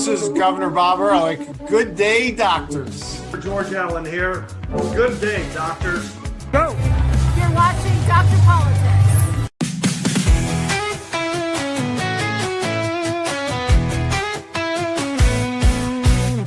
This is Governor Bob Ehrlich. Good day, doctors. George Allen here. Good day, doctors. Go! You're watching Dr. Politics.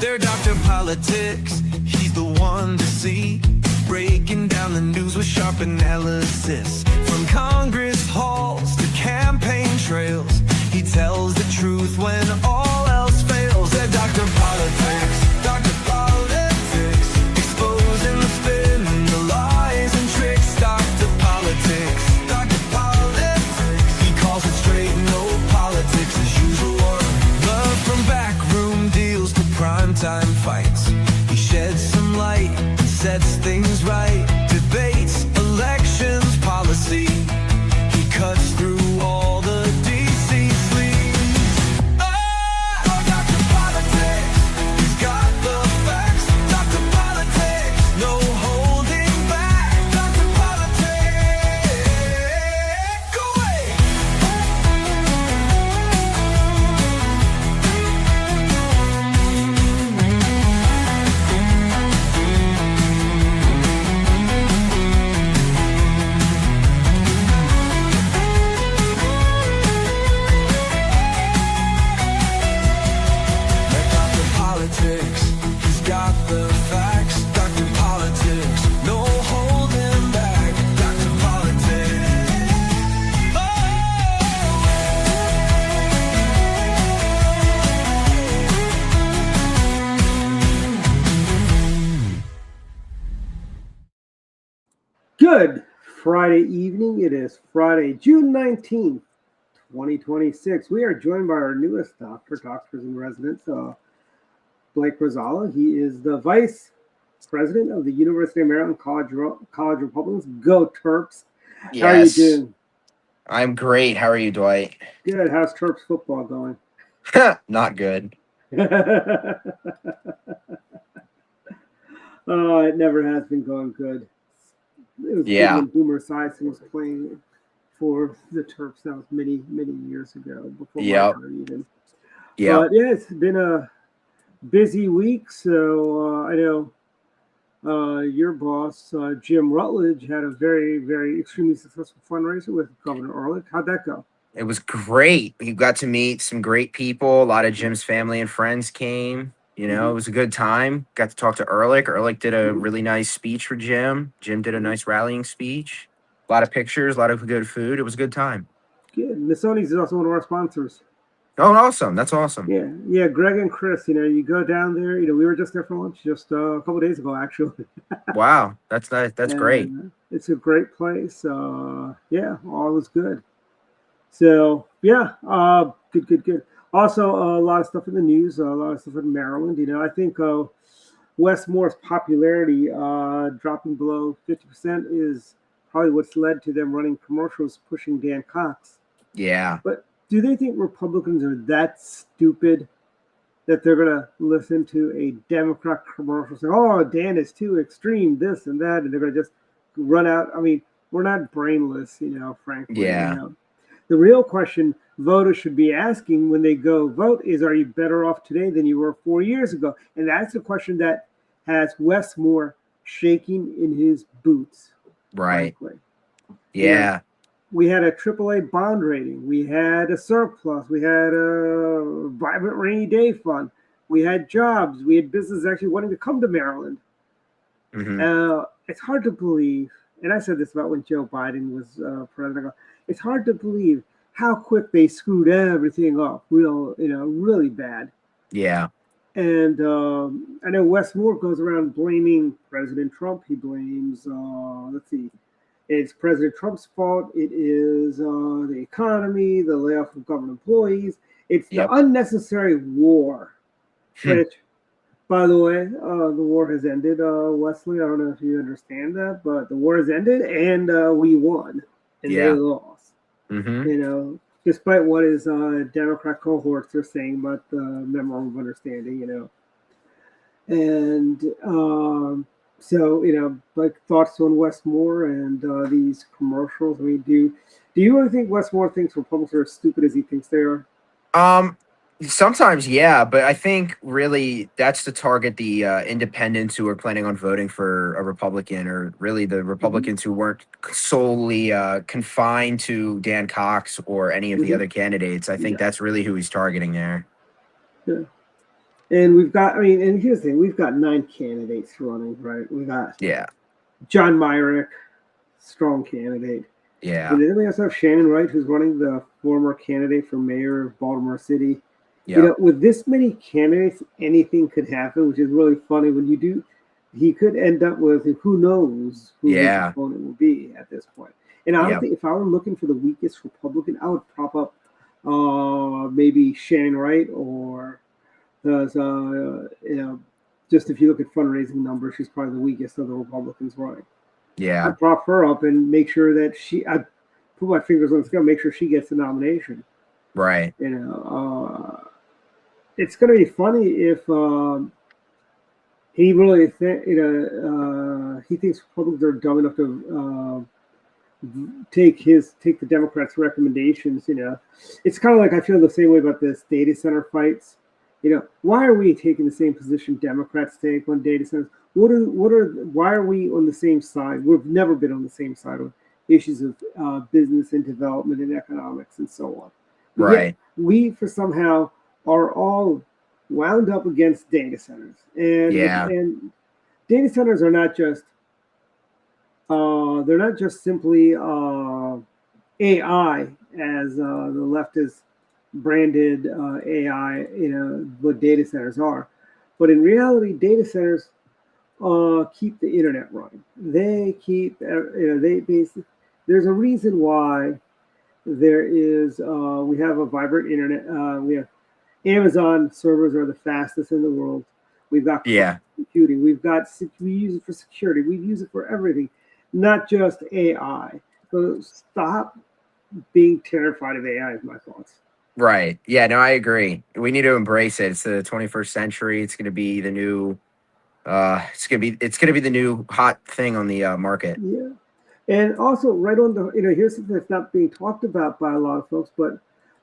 They're Dr. Politics. He's the one to see. Breaking down the news with sharp analysis. From Congress halls to campaign trails, he tells the truth when all else fails. They're Dr. Politics. Dr. Politics. Exposing the spin, the lies and tricks. Dr. Politics. Dr. Politics. He calls it straight, no politics as usual. Love from backroom deals to primetime fights. He sheds some light and sets things right. Debates, elections, policy. He cuts through all the DC sleaze. Oh, Dr. Politics. He's got the facts. Dr. Politics. No holding back. Dr. Politics. Go away. Dr. Politics, he's got the facts. Dr. Politics, no holding back. Dr. Politics. Good Friday evening. It is Friday, June 19th, 2026. We are joined by our newest doctors in residence, Blake Rosala. He is the vice president of the University of Maryland College Republicans. Go Terps. Yes. How are you doing? I'm great. How are you, Dwight? Good. How's Terps football going? Not good. Oh, it never has been going good. It was Yeah. when Boomer Esiason was playing for the Terps. That was many, many years ago, before Yep. my time even. Yeah. But yeah, it's been a busy week. So I know your boss, Jim Rutledge, had a very, very extremely successful fundraiser with Governor Ehrlich. How'd that go? It was great. You got to meet some great people. A lot of Jim's family and friends came. You know, it was a good time. Got to talk to Ehrlich. Ehrlich did a really nice speech for Jim. Jim did a nice rallying speech. A lot of pictures, a lot of good food. It was a good time. Good. Missoni's is also one of our sponsors. Oh, awesome. That's awesome. Yeah. Greg and Chris, you go down there. We were just there for lunch just a couple days ago, actually. Wow. That's nice. That's great. It's a great place. Yeah, all is good. So, yeah, good. Also, a lot of stuff in the news, a lot of stuff in Maryland. I think Wes Moore's popularity dropping below 50% is probably what's led to them running commercials pushing Dan Cox. Yeah. But do they think Republicans are that stupid that they're going to listen to a Democrat commercial saying, oh, Dan is too extreme, this and that, and they're going to just run out? I mean, we're not brainless, frankly. Yeah. The real question voters should be asking when they go vote is, are you better off today than you were 4 years ago? And that's the question that has Wes Moore shaking in his boots. Right. Frankly. Yeah. We had a AAA bond rating. We had a surplus. We had a vibrant rainy day fund. We had jobs. We had businesses actually wanting to come to Maryland. Mm-hmm. It's hard to believe, and I said this about when Joe Biden was president. It's hard to believe how quick they screwed everything up, really bad. Yeah. And I know Wes Moore goes around blaming President Trump. He blames, it's President Trump's fault. It is the economy, the layoff of government employees. It's the unnecessary war, which, by the way, the war has ended. Wesley, I don't know if you understand that, but the war has ended and we won and they lost. Mm-hmm. Despite what his Democrat cohorts are saying about the memorandum of understanding, And so, like thoughts on Wes Moore and these commercials. Do you really think Wes Moore thinks Republicans are as stupid as he thinks they are? Sometimes, yeah, but I think really that's to target the independents who are planning on voting for a Republican, or really the Republicans who weren't solely confined to Dan Cox or any of the other candidates. I think Yeah. that's really who he's targeting there. Yeah. And we've got, I mean, and here's the thing, we've got 9 candidates running, right? We got Yeah, John Myrick, strong candidate. yeah, And then we also have Shannon Wright, who's running, the former candidate for mayor of Baltimore City. You yeah, know, with this many candidates, anything could happen, which is really funny. When you do, he could end up with, who knows who his yeah, opponent will be at this point. And I don't yeah, think, if I were looking for the weakest Republican, I would prop up maybe Shannon Wright, or does you know, just if you look at fundraising numbers, she's probably the weakest of the Republicans running. yeah, I'd prop her up and make sure that I'd put my fingers on the scale, make sure she gets the nomination. right. You know, it's going to be funny if he really he thinks Republicans are dumb enough to take the Democrats' recommendations. You know, it's kind of like, I feel the same way about this data center fights. You know, why are we taking the same position Democrats take on data centers? Why are we on the same side? We've never been on the same side on issues of business and development and economics and so on. But Right. yet we, for somehow, are all wound up against data centers. Yeah. And data centers are not just they're not just simply AI, as the leftist branded AI, you know, what data centers are. But in reality, data centers keep the internet running. They keep, they basically, there's a reason why there is, we have a vibrant internet. We have Amazon servers are the fastest in the world. We've got Yeah. computing. We use it for security. We use it for everything, not just AI. So stop being terrified of AI is my thoughts. Right. Yeah, no, I agree. We need to embrace it. It's the 21st century. It's going to be the new it's going to be the new hot thing on the market. Yeah. And also, right on the, here's something that's not being talked about by a lot of folks, but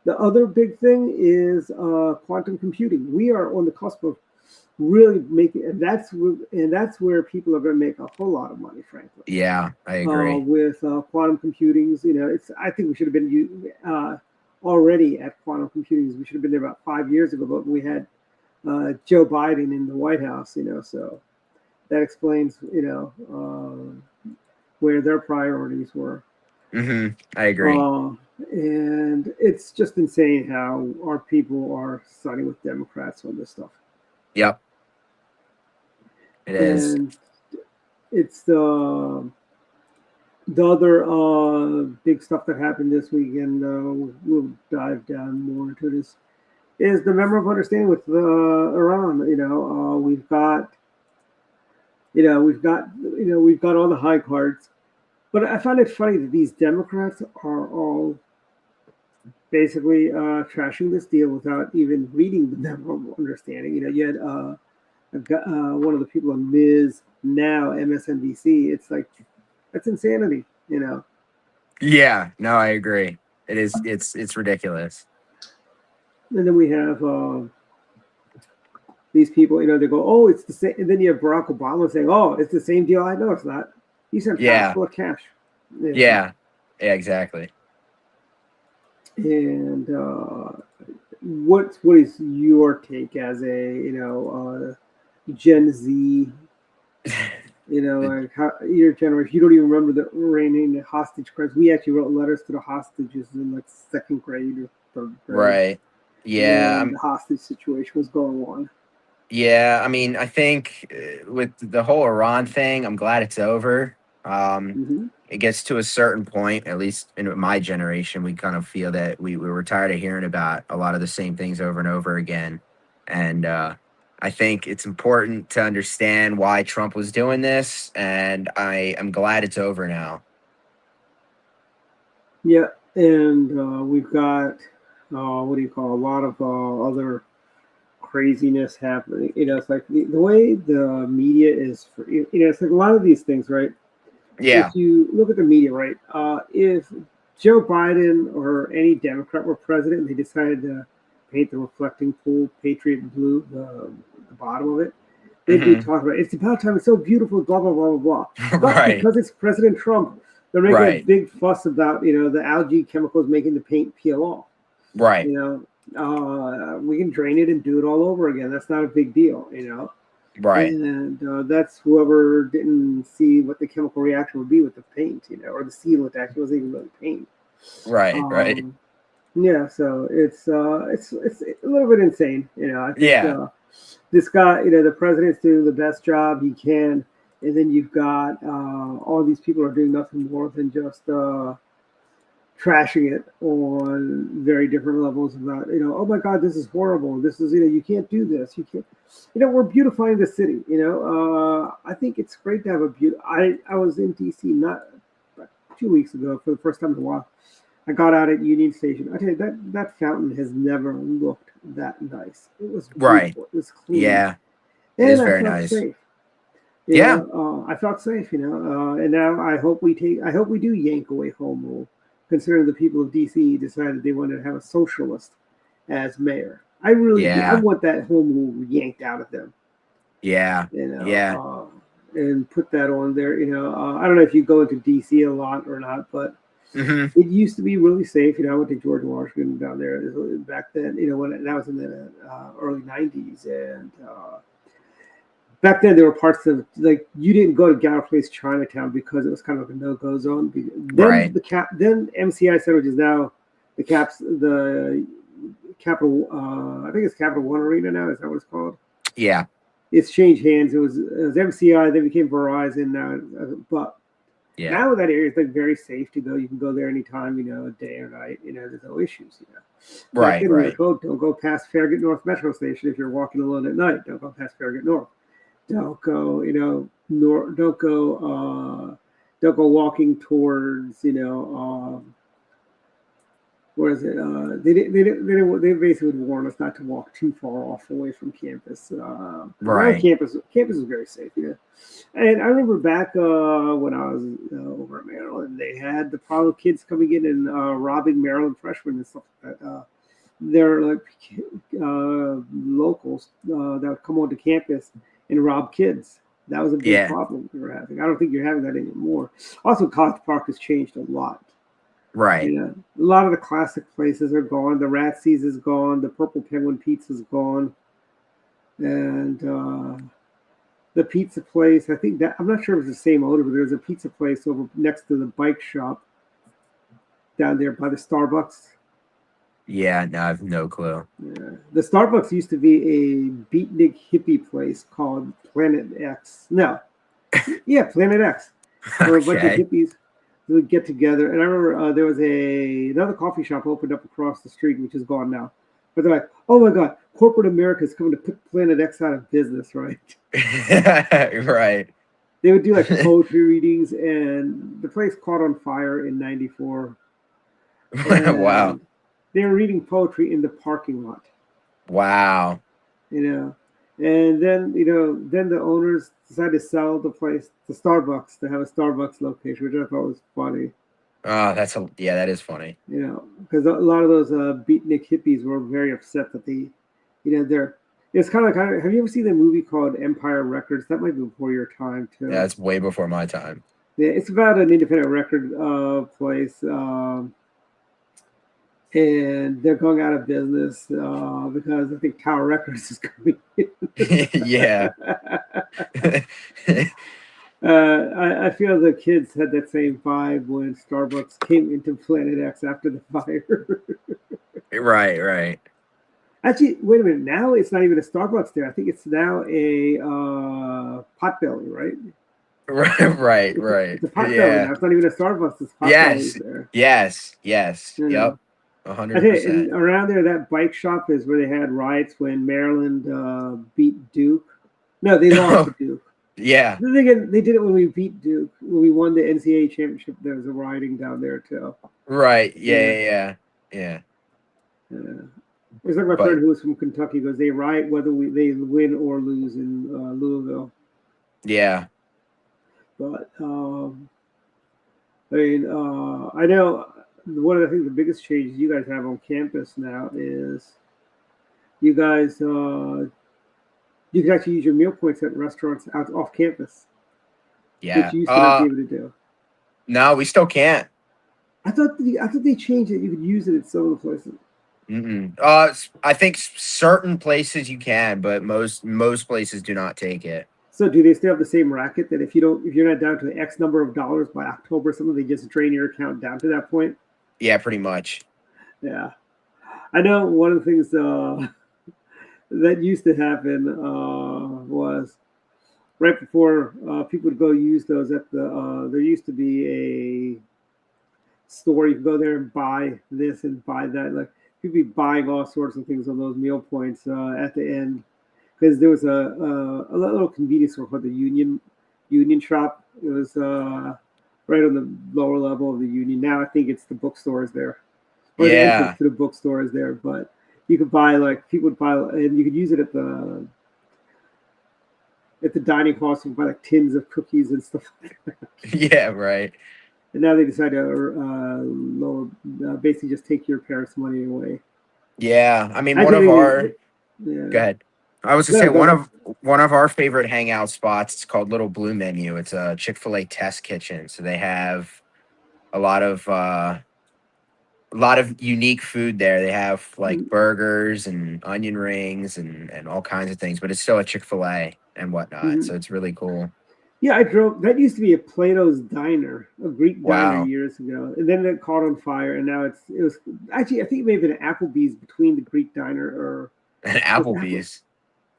the other big thing is quantum computing. We are on the cusp of really making, and that's where people are going to make a whole lot of money, frankly. Yeah, I agree. With quantum computings, I think we should have been already at quantum computing. We should have been there about 5 years ago, but we had Joe Biden in the White House, so that explains, where their priorities were. I agree. And it's just insane how our people are siding with Democrats on this stuff. Yep. It is. And it's the other big stuff that happened this weekend. We'll dive down more into this. Is the memorandum of understanding with Iran? We've got all the high cards, but I find it funny that these Democrats are all basically trashing this deal without even reading the memorandum of understanding. You had one of the people on MSNBC. It's like, that's insanity. Yeah, no, I agree. It is. It's ridiculous. And then we have these people, they go, oh, it's the same. And then you have Barack Obama saying, oh, it's the same deal. I know it's not. He sent pounds full of cash. Yeah, exactly. And what is your take as a Gen Z? Like how your generation, you don't even remember the reigning hostage crisis. We actually wrote letters to the hostages in like 2nd grade or 3rd grade. Right. Yeah. The hostage situation was going on. Yeah, I mean, I think with the whole Iran thing, I'm glad it's over. It gets to a certain point, at least in my generation, we kind of feel that we were tired of hearing about a lot of the same things over and over again. And I think it's important to understand why Trump was doing this, and I am glad it's over now. Yeah, and we've got a lot of other craziness happening. It's like the way the media is, it's like a lot of these things, right? Yeah. If you look at the media, right, if Joe Biden or any Democrat were president and they decided to paint the reflecting pool Patriot blue, the bottom of it. They'd be talking about it's about time. It's so beautiful. Blah blah blah blah blah. But Right. because it's President Trump, they're making a Right. big fuss about the algae chemicals making the paint peel off. Right. We can drain it and do it all over again. That's not a big deal. Right. And that's whoever didn't see what the chemical reaction would be with the paint, or the sealant actually wasn't even really paint. Right. Right. Yeah, so it's a little bit insane, I think, Yeah. this guy, the president's doing the best job he can, and then you've got all these people are doing nothing more than just trashing it on very different levels about, oh my God, this is horrible. This is, you can't do this. You can't, we're beautifying the city. I think it's great to have a I was in DC not 2 weeks ago for the first time in a while. I got out at Union Station. I tell you, that fountain has never looked that nice. It was beautiful. Right. It was clean. Yeah. And It is I very felt nice. safe. Yeah. I felt safe, and now I hope we do yank away home rule, considering the people of DC decided they wanted to have a socialist as mayor. I really do. I Yeah. want that home rule yanked out of them. Yeah. Yeah. And put that on there. I don't know if you go into DC a lot or not, but Mhm. it used to be really safe. I went to George Washington down there back then. When that was in the early '90s, and back then there were parts of like you didn't go to Gallup Place, Chinatown, because it was kind of like a no-go zone. Then Right. then MCI Center, which is now the Capital. I think it's Capital One Arena now. Is that what it's called? Yeah. It's changed hands. It was MCI, then became Verizon. Now, but Yeah. now that area is like very safe to go. You can go there anytime, day or night. There's no issues. Right. Then we were Right. told, don't go past Farragut North Metro Station if you're walking alone at night. Don't go past Farragut North. Don't go, don't go walking towards, where is it? They basically would warn us not to walk too far off away from campus. Right. Campus is very safe, And I remember back when I was over at Maryland, they had the problem of kids coming in and robbing Maryland freshmen and stuff like that. They're like locals that would come onto campus and rob kids. That was a big problem we were having. I don't think you're having that anymore. Also, College Park has changed a lot. Right. A lot of the classic places are gone. The Ratsies is gone. The Purple Penguin Pizza is gone, and the pizza place. I think that I'm not sure if it's the same owner, but there's a pizza place over next to the bike shop down there by the Starbucks. Yeah. No, I have no clue. Yeah. The Starbucks used to be a beatnik hippie place called Planet X. No, yeah, Planet X. There were a bunch of Okay. hippies who would get together. And I remember there was another coffee shop opened up across the street, which is gone now. But they're like, oh my God, corporate America is coming to put Planet X out of business, right? Right. They would do like poetry readings, and the place caught on fire in '94. Wow. They were reading poetry in the parking lot. Wow. And then then the owners decided to sell the place to Starbucks, to have a Starbucks location, which I thought was funny. Oh, that is funny. Because a lot of those beatnik hippies were very upset that they, it's kind of like, have you ever seen the movie called Empire Records? That might be before your time too. Yeah, it's way before my time. Yeah, it's about an independent record place. And they're going out of business because I think Tower Records is coming in. Yeah. I feel the kids had that same vibe when Starbucks came into Planet X after the fire. Right. Actually, wait a minute. Now it's not even a Starbucks there. I think it's now a Potbelly, right? Right. It's a Potbelly Yeah. now. It's not even a Starbucks. It's Potbelly Yes. there. Yes. You know. Yep. I tell you, 100%. and around there, that bike shop is where they had riots when Maryland beat Duke. No, they lost to Duke. Yeah. They did it when we beat Duke. When we won the NCAA championship, there was a rioting down there too. Right. Yeah. It's like my But- friend who was from Kentucky goes, they riot whether they win or lose in Louisville. Yeah. But I know one of the biggest changes you guys have on campus now is you guys, you can actually use your meal points at restaurants out off campus, which Yeah. you used to not be able to do. No, we still can't. I thought they changed it. You could use it at some of the places. Mm-mm. I think certain places you can, but most places do not take it. So do they still have the same racket that if you're not down to X number of dollars by October or something, they just drain your account down to that point? Yeah, pretty much. Yeah. I know one of the things that used to happen was right before people would go use those at the there used to be a store you could go there and buy this and buy that. Like you'd be buying all sorts of things on those meal points at the end because there was a little convenience store called the Union Shop. It was right on the lower level of the Union. Now I think it's the bookstores there, or the Yeah. entrance to the bookstores there. But you could buy like people would buy, and you could use it at the dining hall. So you could buy like tins of cookies and stuff like that. Yeah, right. And now they decide to lower, basically just take your parents' money away. Yeah. I mean, Actually, go yeah. ahead. I was gonna No, say go ahead. one of our favorite hangout spots. It's called Little Blue Menu. It's a Chick-fil-A test kitchen. So they have a lot of unique food there. They have like burgers and onion rings and all kinds of things, but it's still a Chick-fil-A and whatnot. Mhm. So it's really cool. Yeah, I drove. That used to be a Plato's Diner, a Greek diner Wow. years ago, and then it caught on fire, and now it was actually I think it may have been an Applebee's between the Greek diner, or And was Apple, Applebee's.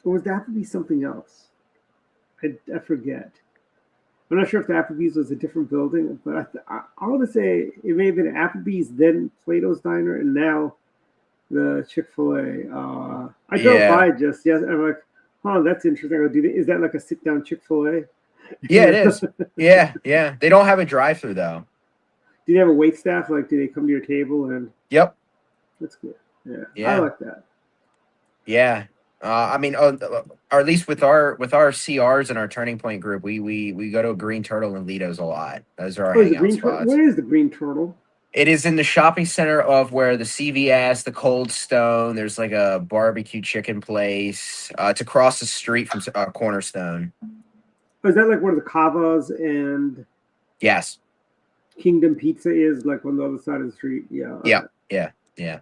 or was the Applebee's something else? I forget. I'm not sure if the Applebee's was a different building, but I want to say it may have been Applebee's, then Plato's Diner, and now the Chick-fil-A. I drove Yeah. by just yes, I'm like, oh, that's interesting. Is that like a sit-down Chick-fil-A? Yeah, it is. Yeah, yeah. They don't have a drive-through though. Do they have a wait staff? Like, do they come to your table? And Yep. that's good. Yeah, I Yeah. like that. Yeah. I mean, or at least with our CRs and our Turning Point group, we go to Green Turtle and Lido's a lot. Those are our Oh, is the hangout green turtle? spots. Where is the green turtle? It is in the shopping center of where the CVS, the Cold Stone. There's like a barbecue chicken place. It's across the street from Cornerstone. Oh, is that like where the Cavas and Yes. Kingdom Pizza is? Like on the other side of the street? Yeah. Okay. Yeah. Yeah. Yeah.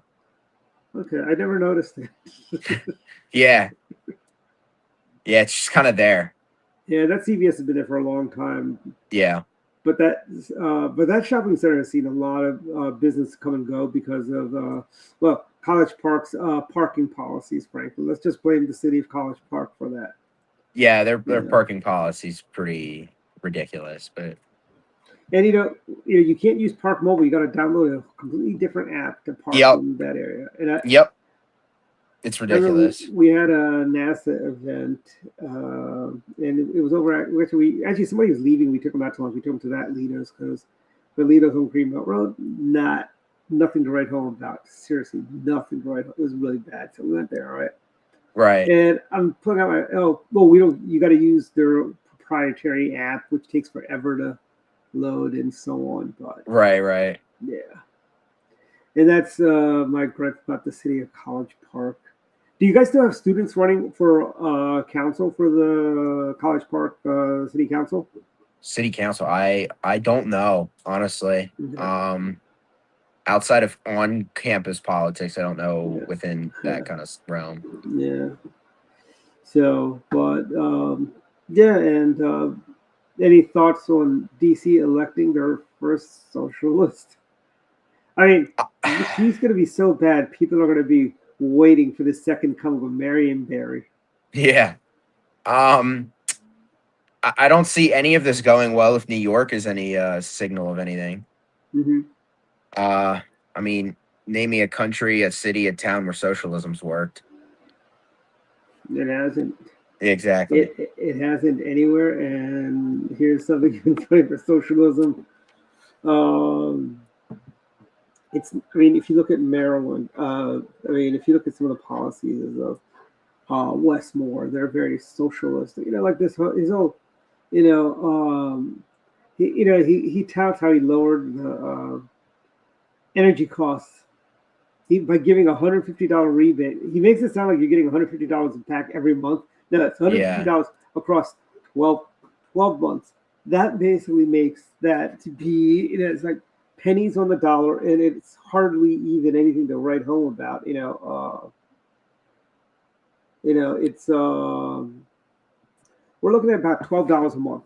Okay, I never noticed it. Yeah. Yeah. It's just kind of there. Yeah, that CVS has been there for a long time. Yeah. But that shopping center has seen a lot of business come and go because of well, College Park's parking policies. Frankly, let's just blame the city of College Park for that. Yeah. Their Yeah. parking policy's pretty ridiculous, but And you can't use Park Mobile. You got to download a completely different app to park Yep. in that area. And yep. It's I remember ridiculous. we had a NASA event, and it was over at actually somebody was leaving. We took them out to lunch. We took them to that Lido's because the Lido's on Greenbelt Road, nothing to write home about. Seriously, nothing to write home. It was really bad. So we went there, all right. Right. And I'm pulling out you got to use their proprietary app, which takes forever to load and so on. But Right. yeah. And that's my gripe about the city of College Park. Do you guys still have students running for council for the College Park City Council? City council. I don't know, honestly. Okay. Outside of on campus politics, I don't know Yeah. within that kind of realm. Yeah. So, but yeah, and any thoughts on DC electing their first socialist? I mean, she's going to be so bad. People are going to be waiting for the second coming of Marion Barry. Yeah. I don't see any of this going well if New York is any signal of anything. Mm-hmm. I mean, name me a country, a city, a town where socialism's worked. It hasn't. Exactly. It hasn't anywhere. And here's something you can find for socialism. I mean, if you look at Maryland, if you look at some of the policies of Westmore, they're very socialist. Like his whole, he touts how he lowered the energy costs by giving $150 rebate, he makes it sound like you're getting $150 back every month. No, it's $150 across 12 months. That basically makes that to be, it's like pennies on the dollar, and it's hardly even anything to write home about. It's we're looking at about $12 a month.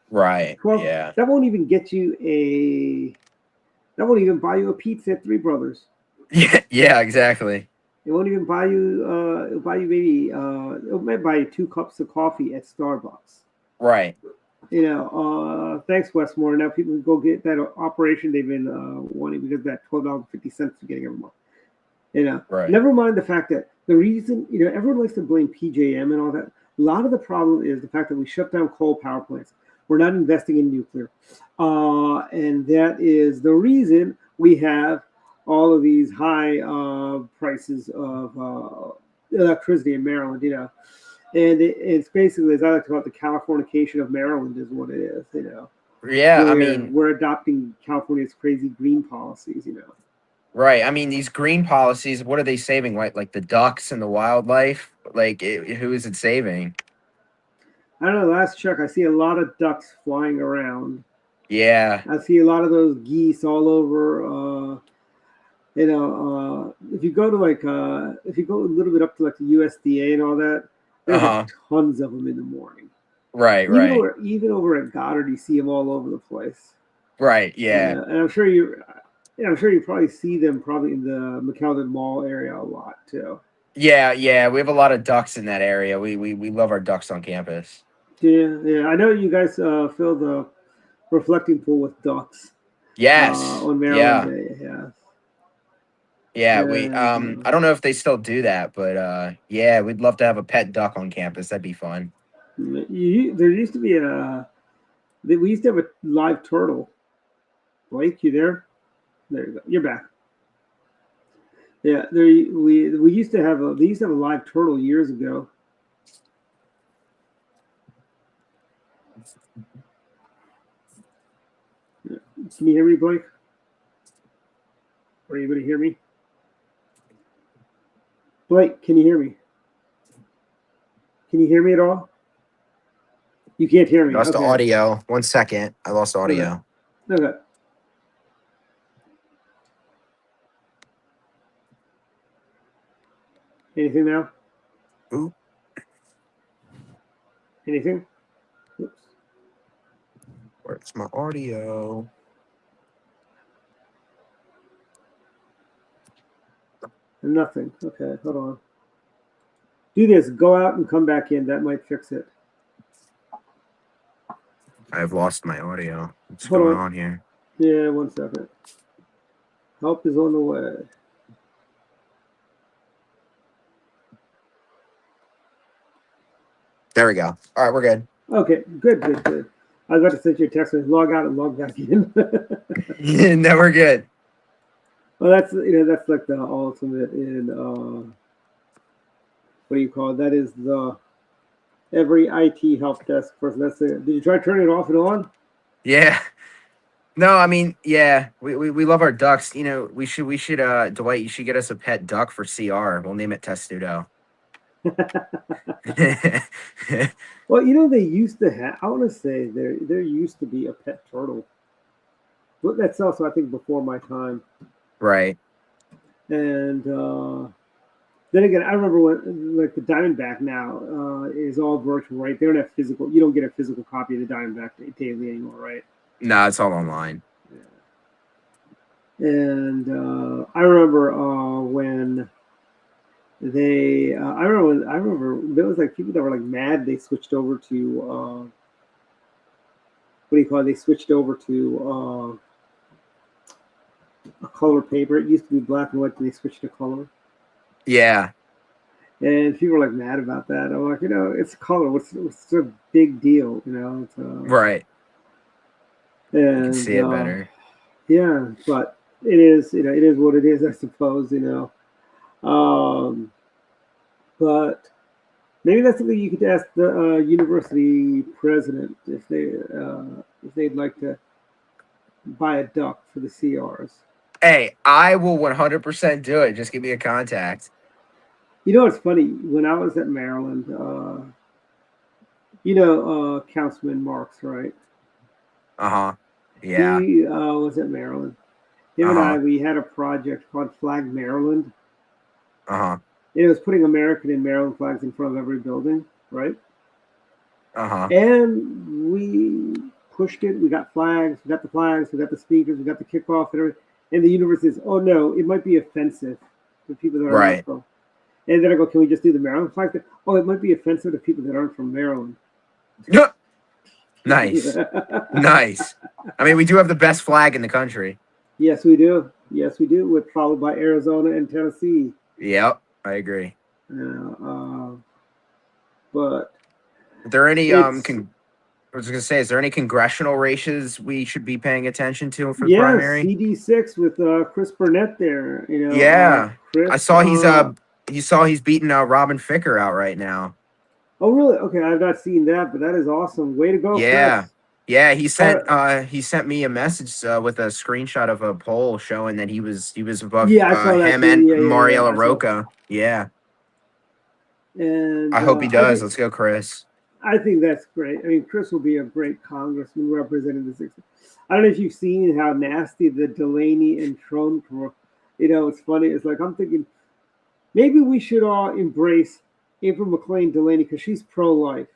Right. 12. Yeah. That won't even get you that won't even buy you a pizza at Three Brothers. Yeah. Yeah. Exactly. It won't even buy you. It'll buy you maybe. It might buy you 2 cups of coffee at Starbucks. Right. Thanks, Westmore. Now people can go get that operation they've been wanting because of that $12.50 you're getting every month. Right. Never mind the fact that the reason everyone likes to blame PJM and all that. A lot of the problem is the fact that we shut down coal power plants. We're not investing in nuclear, and that is the reason we have all of these high prices of electricity in Maryland. And it's basically, as I like to call it, the Californication of Maryland is what it is. Yeah. I mean, we're adopting California's crazy green policies. right. I mean, these green policies, what are they saving? Like the ducks and the wildlife? Who is it saving? I don't know. Last check, I see a lot of ducks flying around. Yeah. I see a lot of those geese all over. If you go to if you go a little bit up to the USDA and all that, there's tons of them in the morning. Right. Even over at Goddard, you see them all over the place. Right. Yeah. And I'm sure you probably see them probably in the McKeldin Mall area a lot too. Yeah. Yeah. We have a lot of ducks in that area. We love our ducks on campus. Yeah. I know you guys fill the reflecting pool with ducks. Yes. On Maryland Day. Yeah. Yeah, I don't know if they still do that, but yeah, we'd love to have a pet duck on campus. That'd be fun. There used to be we used to have a live turtle. Blake, you there? There you go. You're back. Yeah, we used to have a live turtle years ago. Can you hear me, Blake? Are you able to hear me? Blake, can you hear me? Can you hear me at all? You can't hear me. Lost the audio. 1 second. I lost audio. Okay. Anything now? Ooh. Anything? Oops. Where's my audio? Nothing. Okay, hold on. Do this. Go out and come back in. That might fix it. I've lost my audio. What's going on here? Yeah, 1 second. Help is on the way. There we go. All right, we're good. Okay, good. I was about to send you a text and log out and log back in. No, we're good. Well, that's like the ultimate in what do you call it? That is the every IT help desk person. That's it. Did you try turning it off and on? Yeah. No, I mean, yeah, we love our ducks. We should Dwight, you should get us a pet duck for CR. We'll name it Testudo. Well, they used to have. I want to say there used to be a pet turtle, but that's also I think before my time. Right. And then again, I remember when the Diamondback now is all virtual, right? They don't have physical. You don't get a physical copy of the Diamondback daily anymore, right? No, it's all online. Yeah. And I remember when they. I remember there was people that were mad. They switched over to what do you call it? They switched over to a color paper. It used to be black and white, and they switched to color. Yeah. And people were mad about that. I'm like, it's color. What's the big deal? It's, right. And you can see it better. Yeah, but it is, it is what it is, I suppose, but maybe that's something you could ask the university president if they'd like to buy a duck for the CRs. Hey, I will 100% do it. Just give me a contact. You know what's funny? When I was at Maryland, Councilman Marks, right? Uh-huh. Yeah. He was at Maryland. Him and Uh-huh. we had a project called Flag Maryland. Uh-huh. And it was putting American and Maryland flags in front of every building, right? Uh-huh. And we pushed it. We got flags. We got the flags. We got the speakers. We got the kickoff and everything. And the university says, "Oh no, it might be offensive to people that are Right. not from." And then I go, "Can we just do the Maryland flag?" Oh, it might be offensive to people that aren't from Maryland. Nice. Nice. I mean, we do have the best flag in the country. Yes, we do. Yes, we do. We're followed by Arizona and Tennessee. Yep, I agree. But Are there any I was gonna say, is there any congressional races we should be paying attention to for the yeah, primary? CD6 with Chris Burnett there. Yeah. Chris, I saw he's beating Robin Ficker out right now. Oh, really? Okay, I've not seen that, but that is awesome. Way to go, Yeah. Chris. Yeah, he sent me a message with a screenshot of a poll showing that he was above Yeah, I saw that him too. and Yeah, Mariella I saw- Roca. Yeah. And I hope he does. Let's go, Chris. I think that's great. I mean, Chris will be a great congressman representing the 60s. I don't know if you've seen how nasty the Delaney and Trump were. It's funny. It's like I'm thinking maybe we should all embrace April McLean Delaney because she's pro-life.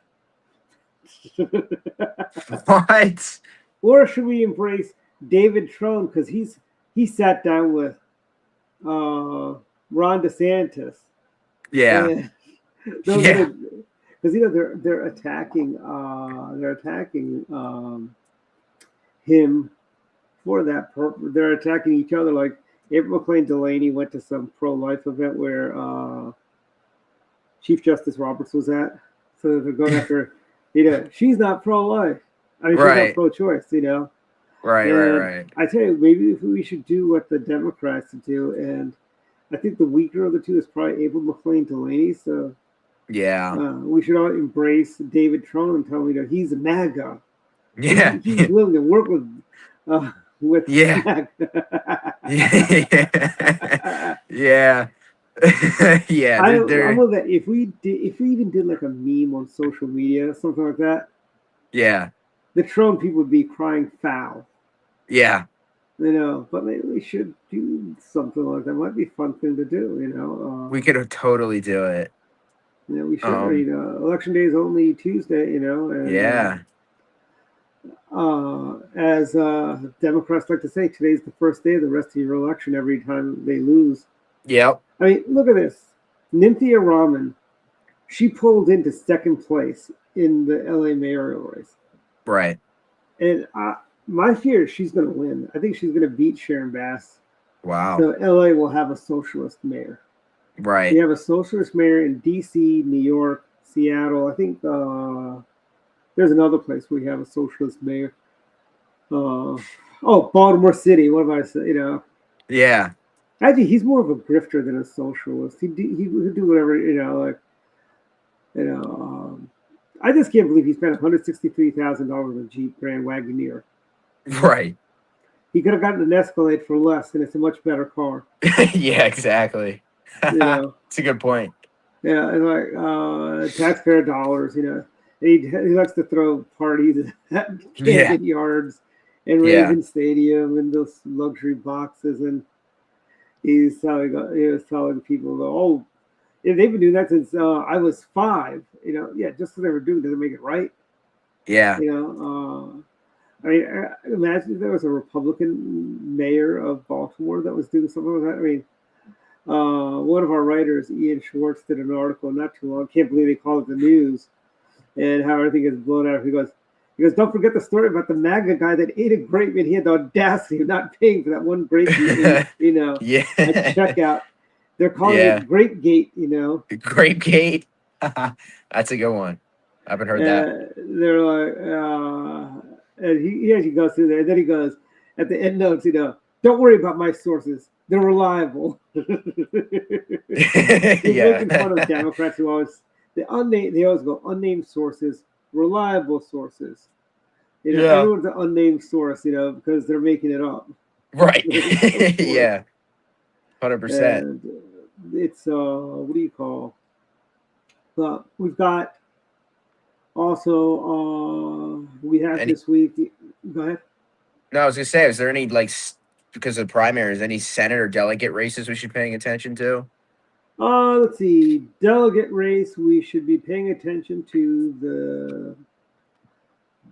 What? Or should we embrace David Trone because he sat down with Ron DeSantis? Yeah. Because they're attacking him for that purpose. They're attacking each other. Like April McLean Delaney went to some pro-life event where Chief Justice Roberts was at, so they're going after. She's not pro-life. I mean, she's not pro-choice. Right. I tell you, maybe if we should do what the Democrats do, and I think the weaker of the two is probably April McLean Delaney. So yeah, we should all embrace David Trump and tell him he's a MAGA. Yeah, he's willing to work with yeah, MAGA. yeah. Yeah. I know that if we even did like a meme on social media, something like that. Yeah. The Trump people would be crying foul. Yeah. But maybe we should do something like that. Might be a fun thing to do. We could totally do it. We should. Election day is only Tuesday. And, yeah. As Democrats like to say, today's the first day of the rest of your election. Every time they lose. Yep. I mean, look at this. Nynthia Raman, she pulled into second place in the LA mayoral race. Right. And my fear is she's going to win. I think she's going to beat Sharon Bass. Wow. So LA will have a socialist mayor. Right. We have a socialist mayor in DC, New York, Seattle. I think there's another place where we have a socialist mayor. Baltimore City. What have I said? Yeah. Actually, he's more of a grifter than a socialist. He would do whatever, I just can't believe he spent $163,000 on a Jeep Grand Wagoneer. Right. He could have gotten an Escalade for less, and it's a much better car. Yeah, exactly. It's a good point. Yeah, and like taxpayer dollars, and he likes to throw parties at Camden Yards and Raven Stadium and those luxury boxes, and he was telling people, they've been doing that since I was 5. Just because they were doing it doesn't make it right. Yeah. I mean, imagine if there was a Republican mayor of Baltimore that was doing something like that. I mean, one of our writers, Ian Schwartz, did an article not too long. Can't believe they call it the news, and how everything is blown out. He goes, don't forget the story about the MAGA guy that ate a grape and he had the audacity of not paying for that one grape he ate, at checkout. They're calling it Grapegate, Grapegate. That's a good one. I haven't heard that. They're like, and he goes through there. And then he goes, at the end notes, don't worry about my sources. They're reliable. He's making fun of Democrats who always, they always go unnamed sources, reliable sources. Everyone's an unnamed source, because they're making it up. Right. Yeah. 100%. And it's what do you call? Well, we've got also we have Any? this week. Go ahead. No, I was gonna say, is there any because of primaries, any Senate or delegate races we should be paying attention to? Let's see. Delegate race. We should be paying attention to the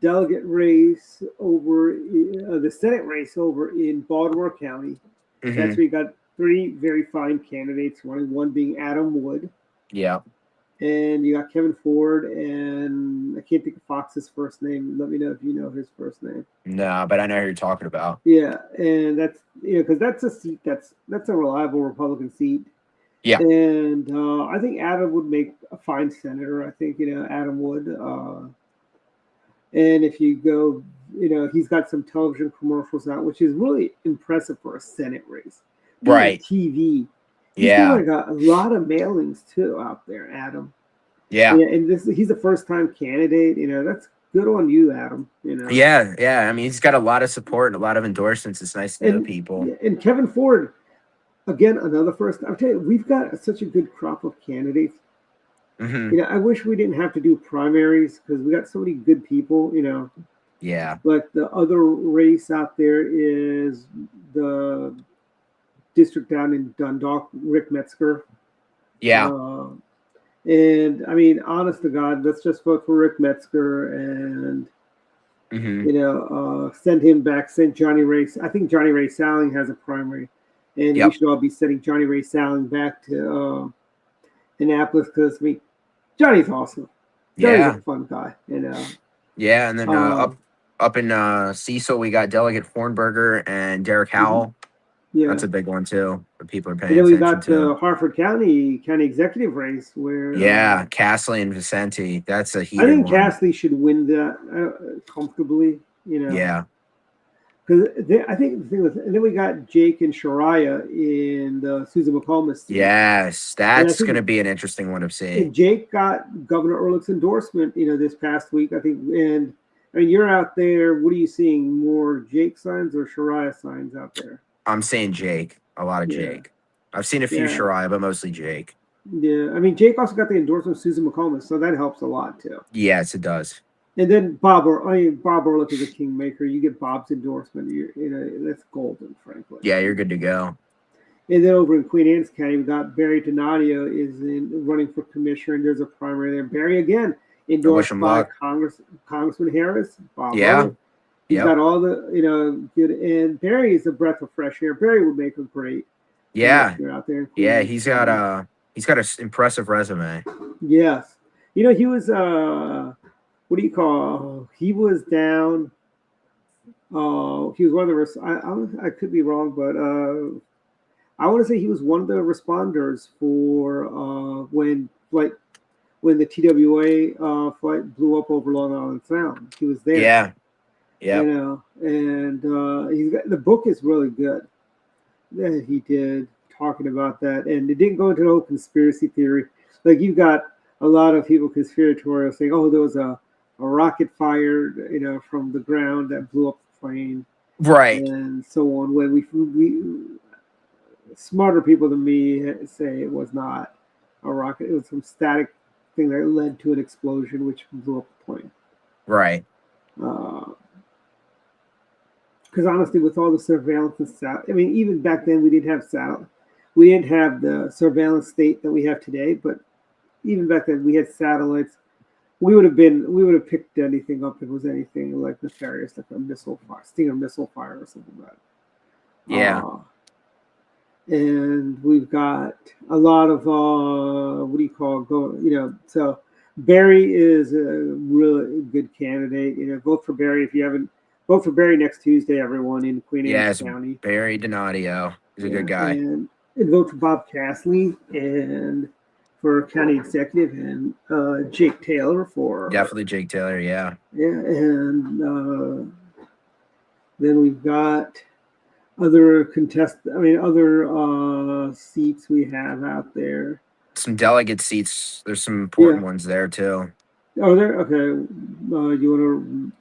delegate race over the Senate race over in Baltimore County. Mm-hmm. That's where you got three very fine candidates. One being Adam Wood, Yeah. and you got Kevin Ford, and I can't think of Fox's first name. Let me know if you know his first name. No, but I know who you're talking about. Yeah, and that's because that's a seat that's a reliable Republican seat. Yeah. And I think Adam would make a fine senator. I think Adam would. And if you go, he's got some television commercials out, which is really impressive for a Senate race. Being on Right. TV. Yeah. He's got a lot of mailings too out there, Adam. Yeah. And he's a first-time candidate. That's good on you, Adam. Yeah. Yeah. I mean, he's got a lot of support and a lot of endorsements. It's nice to know people. And Kevin Ford, again, another first. I'll tell you, we've got such a good crop of candidates. Mm-hmm. I wish we didn't have to do primaries because we got so many good people. Yeah. Like the other race out there is the district down in Dundalk, Rick Metzger. Yeah. And I mean, honest to God, let's just vote for Rick Metzger and Mm-hmm. send him back. Send Johnny Ray. I think Johnny Ray Salling has a primary, and Yep. we should all be sending Johnny Ray Salling back to Annapolis because Johnny's awesome. Johnny's Yeah. a fun guy. Yeah. And then up in Cecil, we got Delegate Hornberger and Derek Howell. Yeah. That's a big one too. That people are And paying then we attention got to. the Harford County executive race where Yeah, Castley and Vicente. That's a I heated think one. Castley should win that comfortably. Yeah. Because I think the thing was, and then we got Jake and Shariah in the Susan McComas seat. Yes, that's going to be an interesting one to see. And Jake got Governor Ehrlich's endorsement, this past week, I think. And I mean, you're out there. What are you seeing? More Jake signs or Shariah signs out there? I'm saying Jake. A lot of Jake. I've seen a few Shariah, but mostly Jake. Yeah, I mean, Jake also got the endorsement of Susan McComas, so that helps a lot too. Yes, it does. And then Bob Ehrlich is a kingmaker. You get Bob's endorsement. That's golden, frankly. Yeah, you're good to go. And then over in Queen Anne's County, we got Barry Donadio is running for commissioner, and there's a primary there. Barry again endorsed by Congressman Harris. Bob Ehrlich. He's got all the good, and Barry is a breath of fresh air. Barry would make a great out there. Yeah, he's got an impressive resume. Yes, he was what do you call? He was down. He was one of the. I could be wrong, but I want to say he was one of the responders for when the TWA flight blew up over Long Island Sound. He was there. Yeah. Yeah. And he's got the book is really good that he did talking about that, and it didn't go into the whole conspiracy theory. Like you've got a lot of people conspiratorial saying, "Oh, there was a rocket fired, from the ground that blew up the plane," right, and so on. When we smarter people than me say it was not a rocket; it was some static thing that led to an explosion, which blew up the plane. Right. Because honestly, with all the surveillance and even back then we didn't have we didn't have the surveillance state that we have today. But even back then, we had satellites. We would have picked anything up if it was anything like nefarious, like a missile fire, Stinger missile fire or something like that. Yeah. And we've got a lot of so Barry is a really good candidate. Vote for Barry if you haven't. Vote for Barry next Tuesday, everyone in Queen Anne's County. Barry Donadio. He's a good guy. And vote for Bob Castley and for county executive, and Jake Taylor for definitely Jake Taylor. Yeah. Yeah, and then we've got other seats we have out there. Some delegate seats. There's some important ones there too. Oh, there. Okay. You want to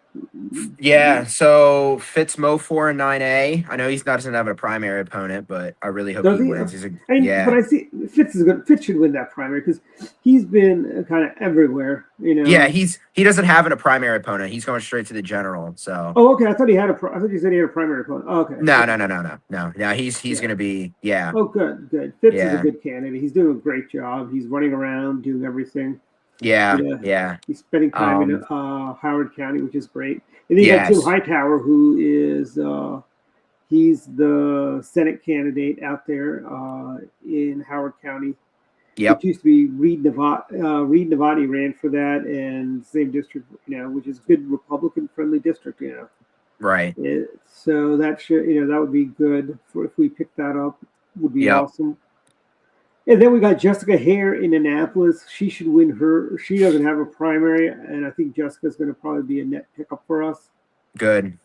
Yeah, so Fitz Mo4 and 9A. I know he's not doesn't have a primary opponent, but I really hope Does he he? wins. He's a I mean, but yeah. I see Fitz is good. Fitz should win that primary because he's been kind of everywhere. Yeah, he doesn't have a primary opponent. He's going straight to the general. So Oh, okay. I thought he had a. I thought you said he had a primary opponent. Oh, okay. no. Yeah, he's Yeah. gonna be yeah. Oh, good. Fitz is a Yeah. good candidate. He's doing a great job. He's running around doing everything. Yeah. Yeah. Yeah. He's spending time in Howard County, which is great. And then you got Jim Yes. Hightower, who is he's the Senate candidate out there in Howard County. Yep. It used to be Reed Nevada. Reed Nevada ran for that, and same district, which is good Republican friendly district, Right. So that should, that would be good for if we pick that up. Would be Yep. awesome. And then we got Jessica Hare in Annapolis. She should win her. She doesn't have a primary, and I think Jessica's going to probably be a net pickup for us. Good.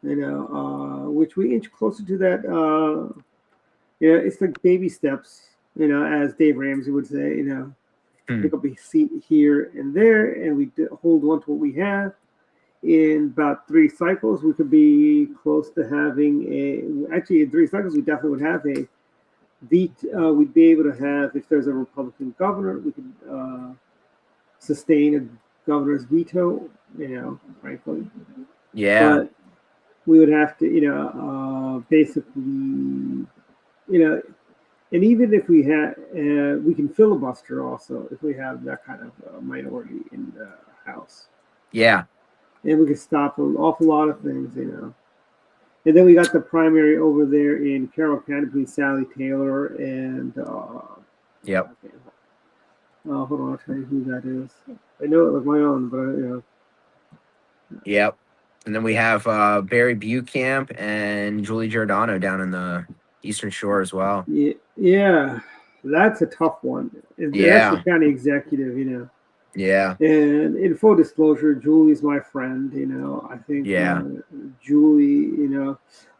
Which we inch closer to that. It's like baby steps. As Dave Ramsey would say. Pick up a seat here and there, and we hold on to what we have. In about 3 cycles, we could be close to having actually in 3 cycles, we definitely would have a we'd be able to have, if there's a Republican governor, we could sustain a governor's veto, frankly. Yeah. But we would have to, basically, and even if we had, we can filibuster also if we have that kind of minority in the House. Yeah. And we can stop an awful lot of things, And then we got the primary over there in Carroll County between Sally Taylor and Yep. Hold on, I'll tell you who that is. I know it like my own, but Yep. And then we have Barry Bucamp and Julie Giordano down in the Eastern Shore as well. Yeah, that's a tough one. Yeah. That's the county executive, Yeah. And in full disclosure, Julie's my friend. I think Julie.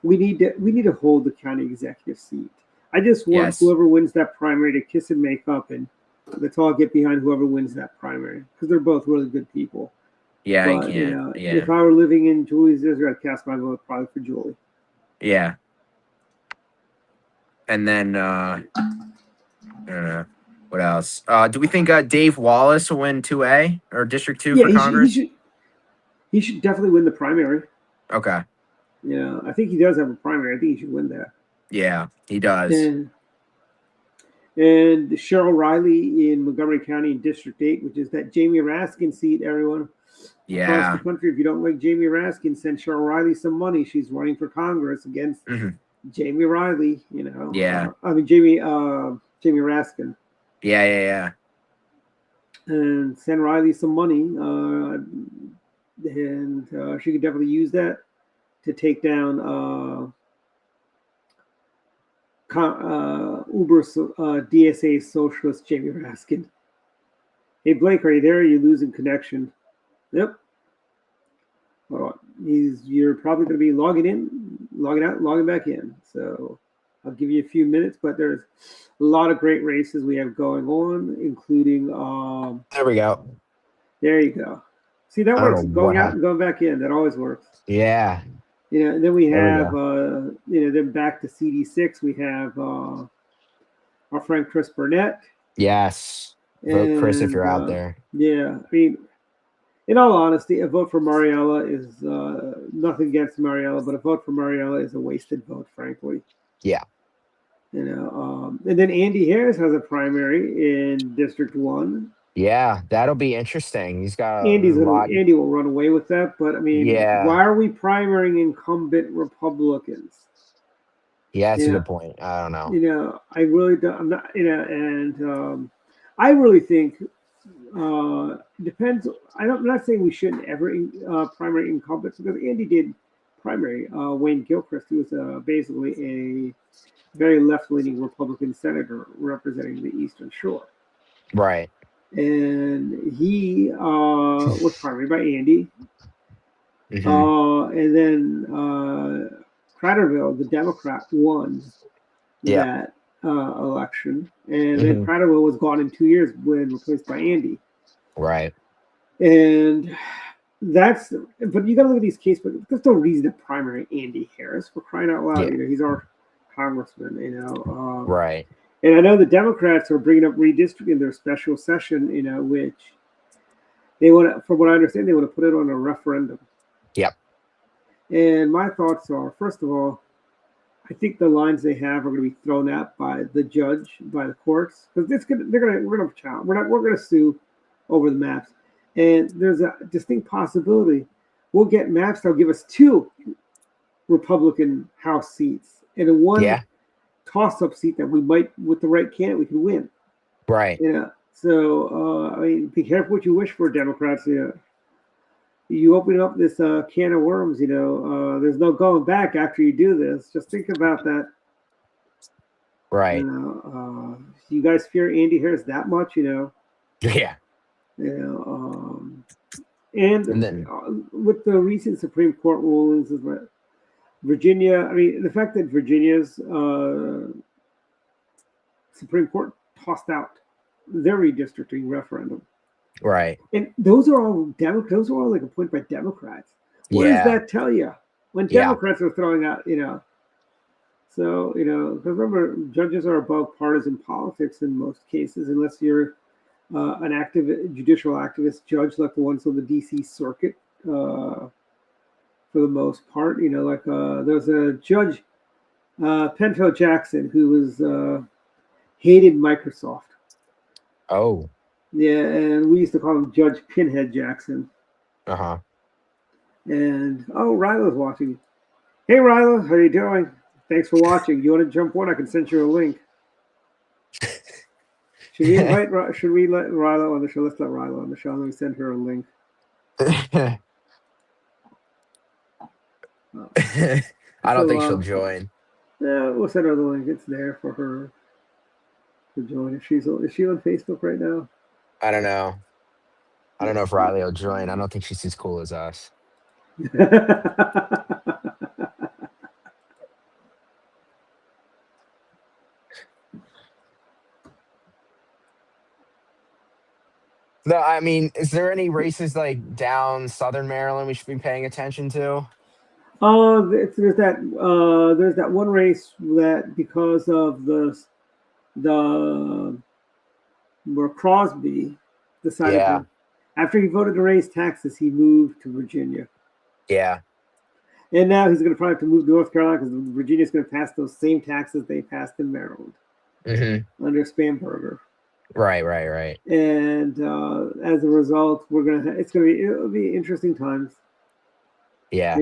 We need to hold the county executive seat. I just want whoever wins that primary to kiss and make up, and let's all get behind whoever wins that primary because they're both really good people. Yeah, But, I can. If I were living in Julie's district, I'd cast my vote probably for Julie. Yeah. And then I don't know. What else? Do we think Dave Wallace will win 2A or District 2 for Congress? He should definitely win the primary. Okay. Yeah, I think he does have a primary. I think he should win that. Yeah, he does. And Cheryl Riley in Montgomery County in District 8, which is that Jamie Raskin seat, everyone. Yeah. Across the country, if you don't like Jamie Raskin, send Cheryl Riley some money. She's running for Congress against Jamie Riley, Yeah. Jamie Raskin. Yeah. And send Riley some money. And she could definitely use that to take down Uber DSA socialist Jamie Raskin. Hey, Blake, are you there? Are you losing connection? Yep. Hold on. You're probably going to be logging in, logging out, logging back in. So I'll give you a few minutes, but there's a lot of great races we have going on, including there we go. There you go. See, that works. Going out and going back in. That always works. Yeah. And then we have then back to CD6, we have our friend Chris Burnett. Yes. Vote Chris if you're out there. Yeah. I mean, in all honesty, a vote for Mariella is nothing against Mariella, but a vote for Mariella is a wasted vote, frankly. Yeah. And then Andy Harris has a primary in District 1. Yeah, that'll be interesting. He's got Andy will run away with that, but I mean, why are we primarying incumbent Republicans? Yeah, that's a good point. I don't know. I really don't. I'm not. And I really think depends. I'm not saying we shouldn't ever primary incumbents because Andy did primary Wayne Gilchrist, who was basically a very left-leaning Republican senator representing the Eastern Shore. Right. And he was primary by Andy. And then Cratterville, the Democrat, won that election. And then Cratterville was gone in 2 years when replaced by Andy. Right. And but you got to look at these cases. But there's no reason to primary Andy Harris, for crying out loud. Yeah. He's our congressman. Right. And I know the Democrats are bringing up redistricting in their special session. Which they want to, from what I understand, they want to put it on a referendum. Yep. And my thoughts are, first of all, I think the lines they have are going to be thrown out by the judge, by the courts, because we're going to challenge. We're going to sue over the maps, and there's a distinct possibility we'll get maps that'll give us 2 Republican House seats and a 1 toss-up seat that we might, with the right candidate, we can win. Right. So be careful what you wish for, Democrats. You open up this can of worms, there's no going back after you do this. Just think about that. Right. You guys fear Andy Harris that much, Yeah. And then with the recent Supreme Court rulings, is that Virginia, the fact that Virginia's Supreme Court tossed out their redistricting referendum. Right. And those are all Democrats. Those are all appointed by Democrats. What does that tell you? When Democrats are throwing out, So, because remember, judges are above partisan politics in most cases, unless you're an active judicial activist judge like the ones on the D.C. Circuit, for the most part. There's a judge, Penfield Jackson, who was hated Microsoft. Oh. Yeah, and we used to call him Judge Pinhead Jackson. Uh-huh. And, Ryla's watching. Hey, Ryla, how you doing? Thanks for watching. You want to jump on? I can send you a link. Should we let Ryla on the show? Let's let Ryla on the show. Let me send her a link. I don't think she'll join. Yeah, we'll send her the link. It's there for her to join. Is she on Facebook right now? I don't know. I don't know if Riley will join. I don't think she's as cool as us. No, is there any races down Southern Maryland we should be paying attention to? There's that one race that because of where Crosby decided after he voted to raise taxes, he moved to Virginia. Yeah. And now he's going to probably have to move to North Carolina because Virginia's going to pass those same taxes they passed in Maryland under Spamberger. Right. And as a result, it'll be interesting times. Yeah.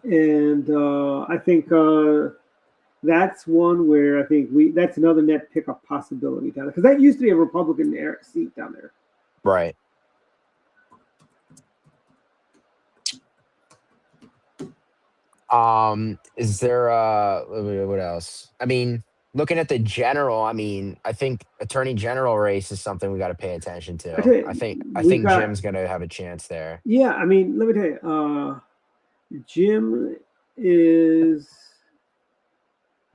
And I think that's one where I think that's another net pickup possibility down there, because that used to be a Republican seat down there. Right. Is there what else? Looking at the general, I think attorney general race is something we got to pay attention to. I think Jim's going to have a chance there. Yeah, let me tell you, Jim is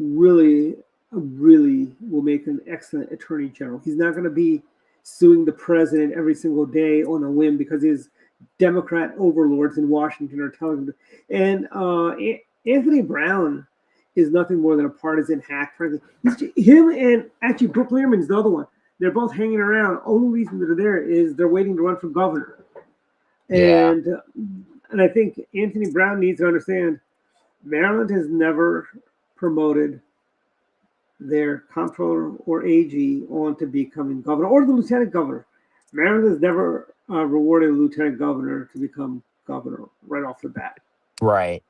really will make an excellent attorney general. He's not going to be suing the president every single day on a whim because his Democrat overlords in Washington are telling him. And Anthony Brown is nothing more than a partisan hack. Him and actually Brooke Lierman's the other one. They're both hanging around. Only reason they're there is they're waiting to run for governor. And I think Anthony Brown needs to understand Maryland has never promoted their comptroller or AG on to becoming governor or the lieutenant governor. Maryland has never rewarded a lieutenant governor to become governor right off the bat. Right.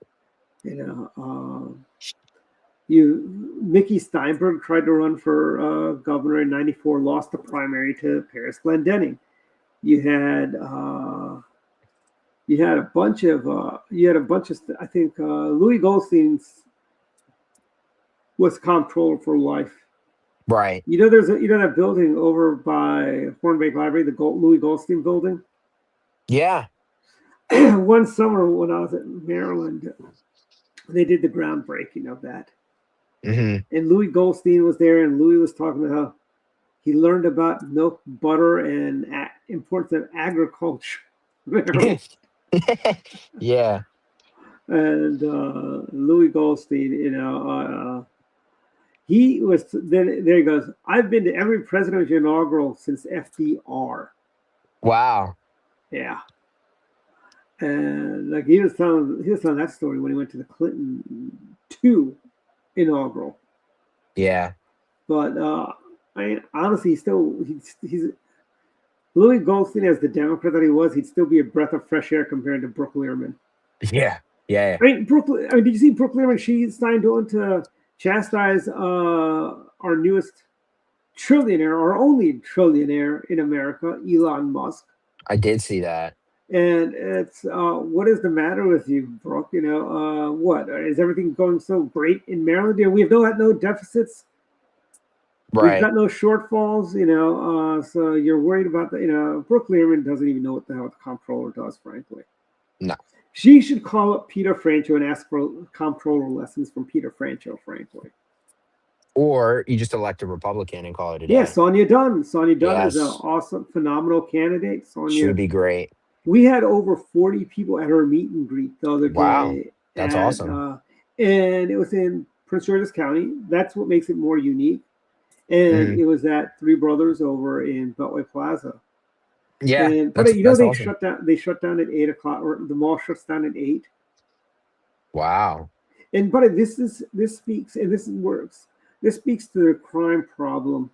Mickey Steinberg tried to run for governor in '94, lost the primary to Paris Glendenning. You had a bunch of I think Louis Goldstein was comptroller for life. Right. There's that building over by Hornbeck Library, the Louis Goldstein building. Yeah. One summer when I was at Maryland, they did the groundbreaking of that. Mm-hmm. And Louis Goldstein was there, and Louis was talking about how he learned about milk, butter, and importance of agriculture. Yeah. And Louis Goldstein, he was then. There he goes. I've been to every presidential inaugural since FDR. Wow. Yeah. And like he was telling that story when he went to the Clinton 2 inaugural. Yeah. But I mean, honestly, he's Louis Goldstein, as the Democrat that he was, he'd still be a breath of fresh air compared to Brooke Lierman. Yeah. Yeah. I mean, did you see Brooke Lierman? She signed on to chastise our newest trillionaire, our only trillionaire in America, Elon Musk. I did see that. And it's what is the matter with you, Brooke? What is everything going so great in Maryland? We have no deficits. Right. We've got no shortfalls. So you're worried about the. Brooke Lierman doesn't even know what the hell the comptroller does, frankly. No. She should call up Peter Franchot and ask for comptroller lessons from Peter Franchot, frankly. Or you just elect a Republican and call it a day. Yeah, Sonia Dunn. Sonia Dunn is an Yes. awesome, phenomenal candidate. She would be great. We had over 40 people at her meet and greet the other day. Wow, that's awesome. And it was in Prince George's County. That's what makes it more unique. And it was at Three Brothers over in Beltway Plaza. Yeah, but that's awesome. They shut down at 8 o'clock, or the mall shuts down at 8. Wow. And but this speaks to the crime problem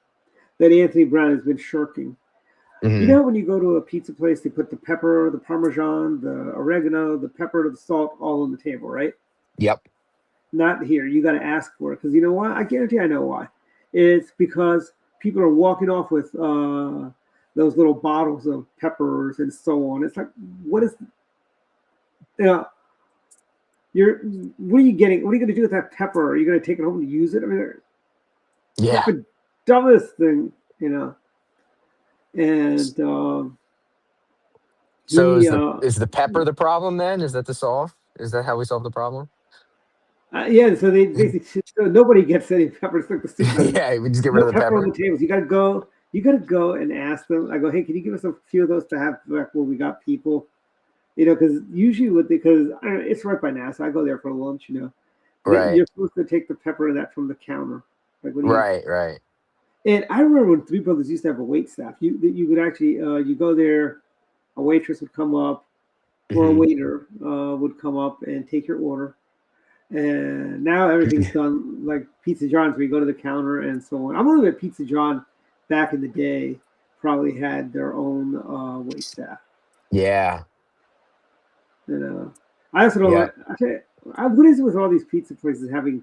that Anthony Brown has been shirking. Mm-hmm. When you go to a pizza place, they put the pepper, the Parmesan, the oregano, the pepper, the salt, all on the table, right? Yep. Not here. You got to ask for it, because you know why? I guarantee I know why. It's because people are walking off with those little bottles of peppers and so on. It's like, what is? What are you getting? What are you going to do with that pepper? Are you going to take it home and use it? I mean, yeah, the dumbest thing, And so is the pepper the problem then? Is that the solve? Is that how we solve the problem? Yeah, so they basically nobody gets any pepper. It's like the soup. Yeah, we just get rid of the pepper on the tables. You gotta go and ask them. I go, hey, can you give us a few of those to have back when we got people? Because usually because it's right by NASA. I go there for lunch. Right. You're supposed to take the pepper and that from the counter. Right. And I remember when Three Brothers used to have a wait staff. You could actually you go there, a waitress would come up, or a waiter would come up and take your order. And now everything's done like Pizza John's, where you go to the counter and so on. I'm wondering if Pizza John back in the day probably had their own wait staff. Yeah. I also don't like. What is it with all these pizza places having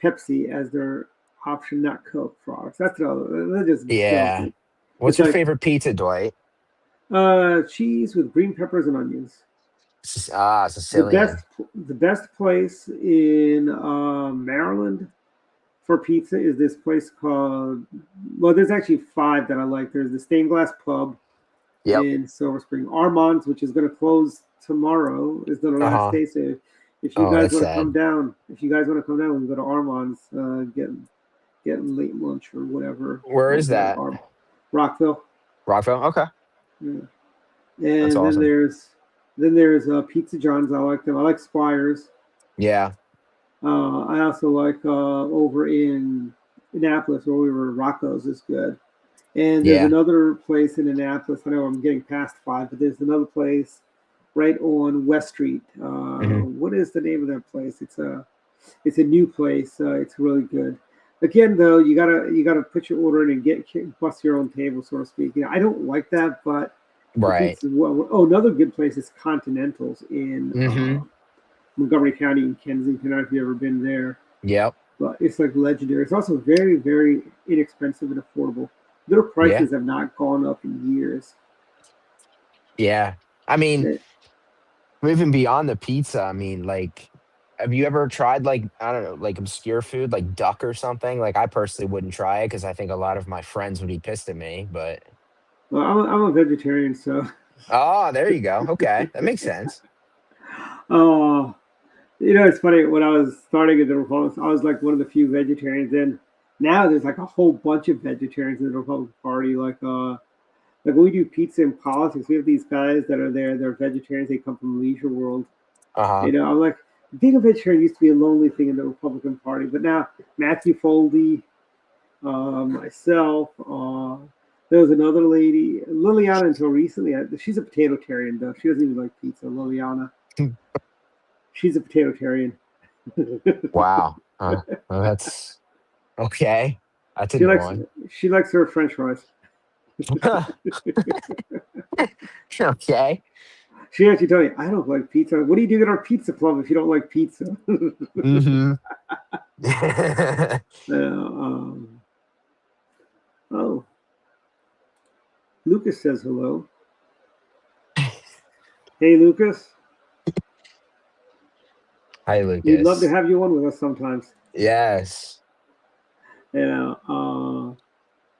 Pepsi as their option, not Coke products? That's just yeah. What's your favorite pizza, Dwight? Cheese with green peppers and onions. Sicilian. The best place in Maryland for pizza is this place called. Well, there's actually 5 that I like. There's the Stained Glass Pub in Silver Spring. Armand's, which is going to close tomorrow, is the last day. So if you guys want to come down, we can go to Armand's, getting late lunch or whatever. Where is that? Rockville. Okay. Yeah. And that's awesome. Then there's Pizza John's. I like them. I like Squire's. Yeah. I also like over in Annapolis, where we were, Rocco's is good. And there's another place in Annapolis. I know I'm getting past 5, but there's another place right on West Street. What is the name of that place? It's a new place. It's really good. Again, though, you gotta put your order in and bust your own table, so to speak. I don't like that, but right. Another good place is Continentals in Montgomery County in Kensington. I don't know if you've ever been there. Yep. But it's like legendary. It's also very, very inexpensive and affordable. Their prices have not gone up in years. Yeah. I mean, moving beyond the pizza, I mean, like, have you ever tried, like, I don't know, like obscure food, like duck or something? Like, I personally wouldn't try it because I think a lot of my friends would be pissed at me, but. Well, I'm a vegetarian, so. Oh, there you go. Okay. That makes sense. It's funny. When I was starting in the Republican, I was like one of the few vegetarians. And now there's like a whole bunch of vegetarians in the Republican Party. Like like when we do pizza in politics, we have these guys that are there. They're vegetarians. They come from leisure world. Uh-huh. I'm like, being a vegetarian used to be a lonely thing in the Republican Party, but now Matthew Foldy, myself, there was another lady, Liliana, until recently. She's a potato-tarian, though. She doesn't even like pizza. Liliana. She's a potato-tarian. Wow. Well, that's okay. That's a new one. She likes her French fries. Okay. She actually told me, I don't like pizza. What do you do at our pizza club if you don't like pizza? Mm-hmm. Oh, Lucas says hello. Hey, Lucas. Hi, Lucas. We'd love to have you on with us sometimes. Yes. I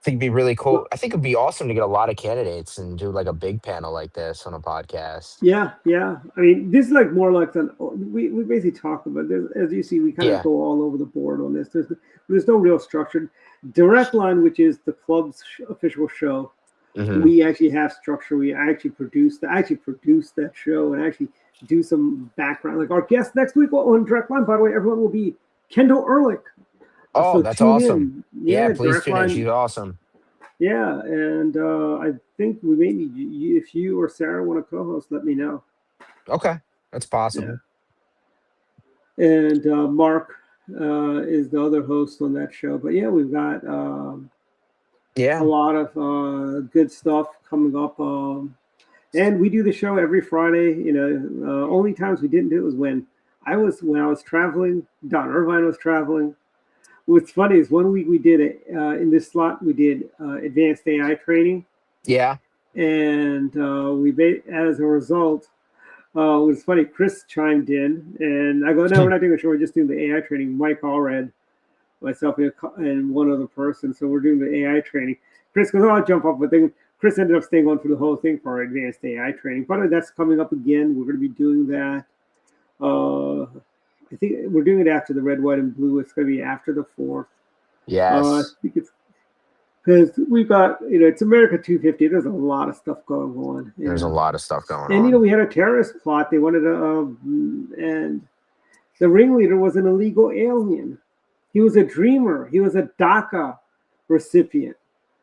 think it'd be really cool. I think it'd be awesome to get a lot of candidates and do like a big panel like this on a podcast. Yeah. I mean, this is like more like we basically talk about this. As you see, we kind of go all over the board on this. There's no real structure. Direct Line, which is the club's official show, we actually have structure. We actually produce that show and actually do some background. Like our guest next week on Direct Line, by the way, everyone will be Kendall Ehrlich. Oh, so that's awesome. Yeah, please tune in. She's awesome. Yeah, and I think we may need you. If you or Sarah want to co-host, let me know. Okay, that's possible. Yeah. And Mark is the other host on that show. But yeah, we've got a lot of good stuff coming up. And we do the show every Friday. Only times we didn't do it was when I was traveling. Don Irvine was traveling. What's funny is 1 week we did it in this slot. We did advanced AI training. Yeah. And as a result, it was funny. Chris chimed in, and I go, "No, we're not doing a show. We're just doing the AI training." Mike Allred, myself, and one other person. So we're doing the AI training. Chris goes, "Oh, I'll jump off," but then Chris ended up staying on for the whole thing for our advanced AI training. But that's coming up again. We're going to be doing that. I think we're doing it after the red, white, and blue. It's going to be after the 4th. Yes. I think it's because we've got, it's America 250. There's a lot of stuff going on. There's a lot of stuff going on. And, we had a terrorist plot. They wanted to, and the ringleader was an illegal alien. He was a dreamer. He was a DACA recipient.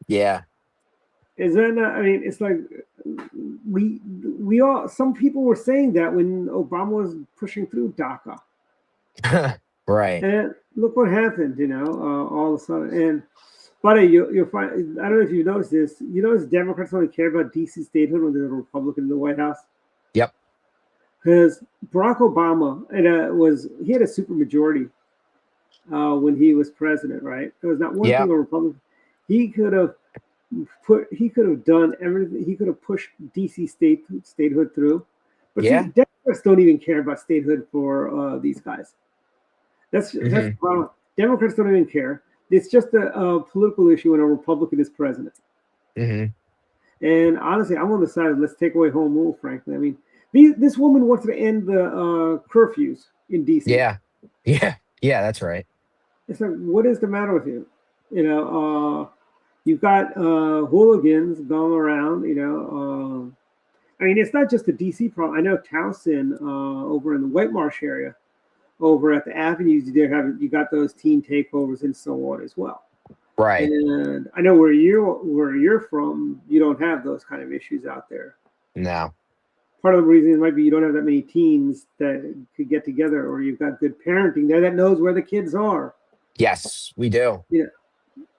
Yeah. Is that not, it's like we all, some people were saying that when Obama was pushing through DACA. Right. And look what happened, all of a sudden. But you'll find, I don't know if you've noticed this. You notice Democrats only care about DC statehood when there's a Republican in the White House? Yep. Because Barack Obama, he had a supermajority when he was president, right? There was not one thing a Republican. He could have done everything. He could have pushed DC statehood through. But Democrats don't even care about statehood for these guys. That's the problem. Democrats don't even care. It's just a political issue when a Republican is president. And honestly, I'm on the side of let's take away home rule, frankly. This woman wants to end the curfews in D.C. Yeah, that's right. It's like, what is the matter with you? You've got hooligans going around, it's not just a D.C. problem. I know Towson over in the White Marsh area, over at the avenues, you got those teen takeovers and so on as well. Right. And I know where you're from, you don't have those kind of issues out there. No. Part of the reason might be you don't have that many teens that could get together, or you've got good parenting there that knows where the kids are. Yes, we do. Yeah.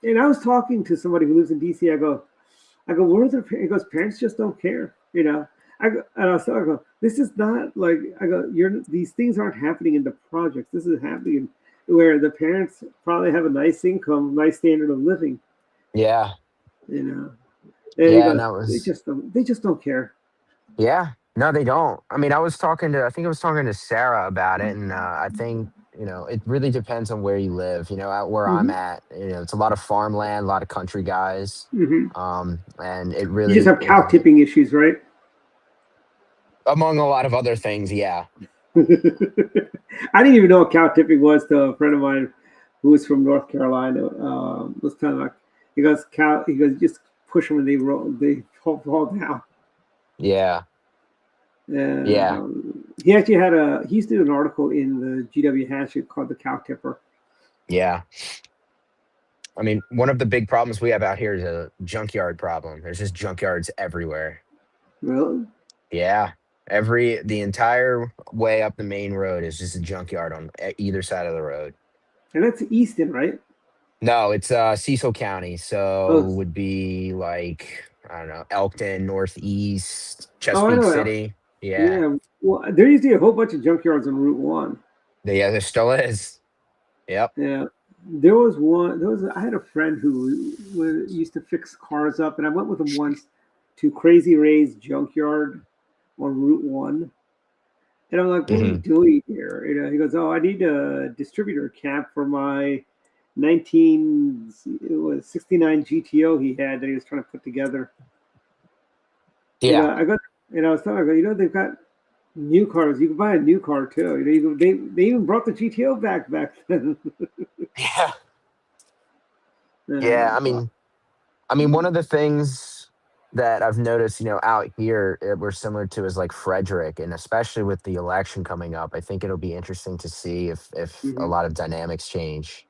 And I was talking to somebody who lives in DC. I go, where are their parents? He goes, parents just don't care, I go, this is not like, these things aren't happening in the projects. This is happening where the parents probably have a nice income, nice standard of living. Yeah. And they just don't care. Yeah. No, they don't. I was talking to Sarah about it, and I think, it really depends on where you live. At where I'm at, it's a lot of farmland, a lot of country guys. And it really, you just have cow tipping issues, right? Among a lot of other things, yeah. I didn't even know what cow tipping was till a friend of mine who was from North Carolina was telling me, he goes, just push them and they fall down. Yeah. And Yeah. he actually he used to do an article in the GW Hatchet called The Cow Tipper. Yeah. I mean, one of the big problems we have out here is a junkyard problem. There's just junkyards everywhere. Really? Yeah. The entire way up the main road is just a junkyard on either side of the road. And that's Easton, right? No, it's Cecil County. So Oh, would be like, I don't know, Elkton, Northeast, I Chesapeake know. City. Yeah. Yeah. Well, there used to be a whole bunch of junkyards on Route 1. Yeah, there still is. Yep. Yeah. There was one. I had a friend who used to fix cars up, and I went with him once to Crazy Ray's junkyard on Route 1. And I'm like, what are you doing here? You know, he goes, oh, I need a distributor cap for my 69 GTO he had that he was trying to put together. Yeah. You know, I was telling him, you know, they've got new cars. You can buy a new car too. You know, they even brought the GTO back then. Yeah. Yeah. I mean, one of the things that I've noticed, you know, out here we're similar to is like Frederick, and especially with the election coming up, I think it'll be interesting to see if a lot of dynamics change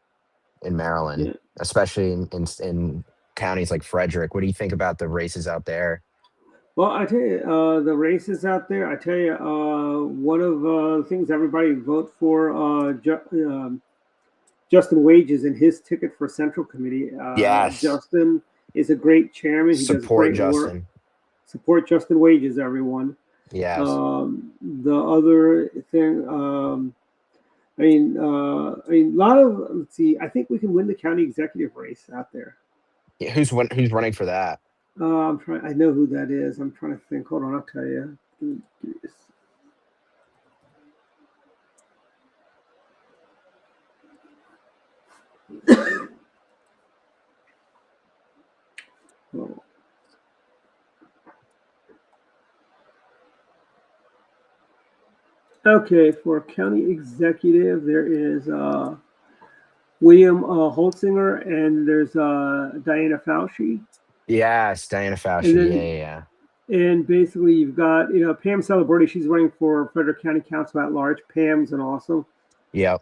in Maryland, especially in counties like Frederick. What do you think about the races out there? Well, I tell you, the races out there. I tell you, one of the things everybody vote for Justin Wages and his ticket for Central Committee. Yes. Justin is a great chairman. He does great Justin. work. Support Justin Wages, everyone. Yes. The other thing, I mean, a lot of, let's see, I think we can win the county executive race out there. Yeah, who's running for that? I know who that is. I'm trying to think. Hold on, I'll tell you. Oh. Okay, for county executive, there is William Holtzinger, and there's Diana Fauci. Yes, Diana Fauci. Yeah. And basically, you've got Pam Celebrity. She's running for Frederick County Council at large. Pam's an awesome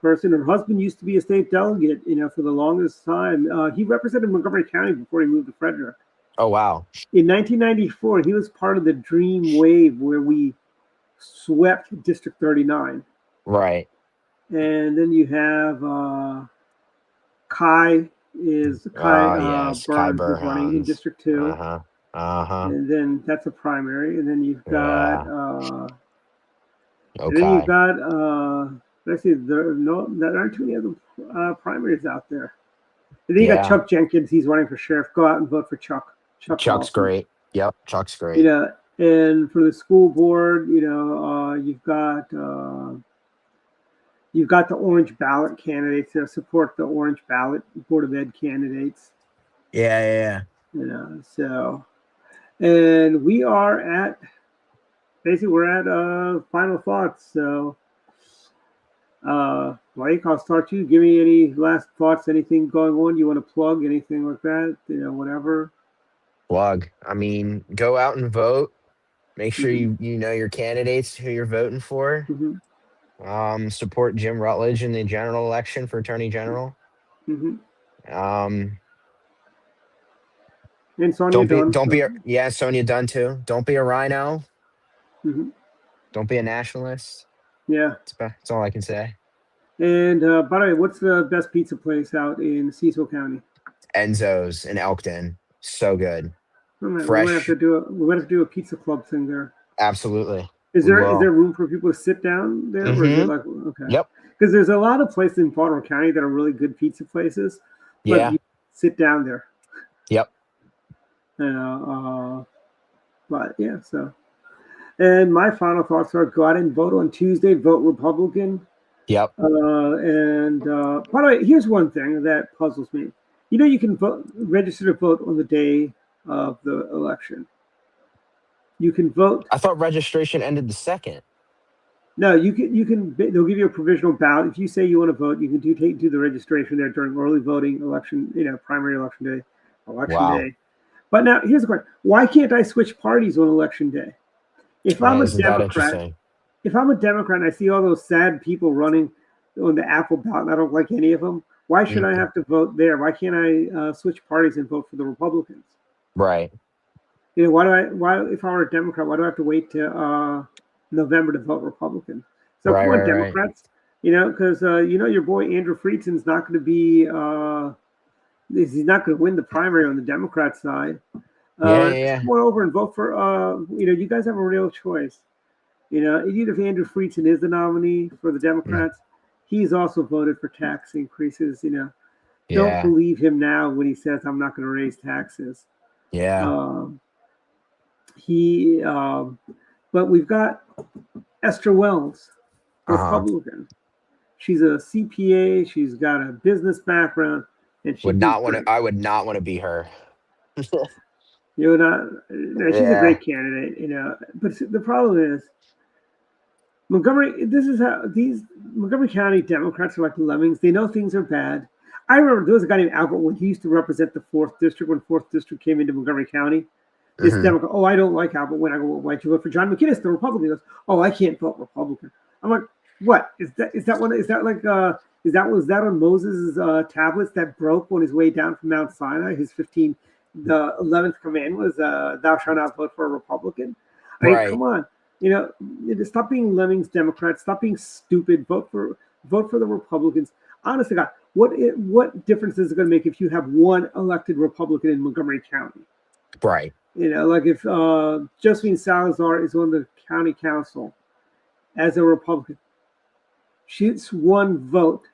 person. Her husband used to be a state delegate, for the longest time. He represented Montgomery County before he moved to Frederick. Oh wow! In 1994, he was part of the Dream Wave where we swept District 39. Right. And then you have Kai Burns is running in District 2. And then that's a primary. And then you've got let's see, there aren't too many other primaries out there. And then you got Chuck Jenkins, he's running for sheriff. Go out and vote for Chuck. Chuck's awesome. Great. Yep, Chuck's great. And for the school board, you've got the orange ballot candidates that support the orange ballot Board of Ed candidates. Yeah. So, and we're at final thoughts. So, Blake, I'll start you. Give me any last thoughts, anything going on you want to plug, anything like that, whatever. Plug. I mean, go out and vote. Make sure you know your candidates, who you're voting for. Support Jim Rutledge in the general election for Attorney General. And Sonia Dunn. Sonia Dunn too. Don't be a rhino. Don't be a nationalist. Yeah. That's all I can say. And by the way, what's the best pizza place out in Cecil County? Enzo's in Elkton. So good. Fresh. We might have to do a pizza club thing there. Absolutely. Is there room for people to sit down there? Or is it okay? Yep. Because there's a lot of places in Baltimore County that are really good pizza places. But you sit down there. Yep. But yeah, so. And my final thoughts are: go out and vote on Tuesday. Vote Republican. Yep. And by the way, here's one thing that puzzles me. You can register to vote on the day of the election. You can vote. I thought registration ended the 2nd. No, you can. They'll give you a provisional ballot. If you say you want to vote, you can do the registration there during early voting election. Primary election day, day. But now here's the question: why can't I switch parties on election day? If I'm a Isn't that Democrat, interesting? if I'm a Democrat and I see all those sad people running on the Apple ballot, and I don't like any of them, why should I have to vote there? Why can't I switch parties and vote for the Republicans? Right. You know, why if I were a Democrat, why do I have to wait to November to vote Republican? So Right, come on, right, right. Democrats, you know, because you know your boy Andrew Friedsen's not going to be he's not going to win the primary on the Democrat side. Yeah. Come on over and vote for you know, you guys have a real choice. You know, even if Andrew Friedsen is the nominee for the Democrats, he's also voted for tax increases. You know, don't believe him now when he says I'm not going to raise taxes. Yeah. But we've got Esther Wells, Republican. She's a CPA. She's got a business background, and she I would not want to be her. You're not. She's a great candidate, you know. But the problem is, Montgomery. This is how these Montgomery County Democrats are like lemmings. They know things are bad. I remember there was a guy named Albert when he used to represent the 4th District when 4th District came into Montgomery County. This Democrat, oh, I don't like Albert Wynn. I go, well, why'd you vote for John McInnes, the Republican? He goes, oh, I can't vote Republican. I'm like, what? Was that on Moses' tablets that broke on his way down from Mount Sinai? The 11th command was, thou shalt not vote for a Republican. I mean, come on. You know, stop being lemmings, Democrats. Stop being stupid. Vote for the Republicans. Honestly, God, what difference is it going to make if you have one elected Republican in Montgomery County? Right. You know, like if Josephine Salazar is on the county council as a Republican, she's one vote.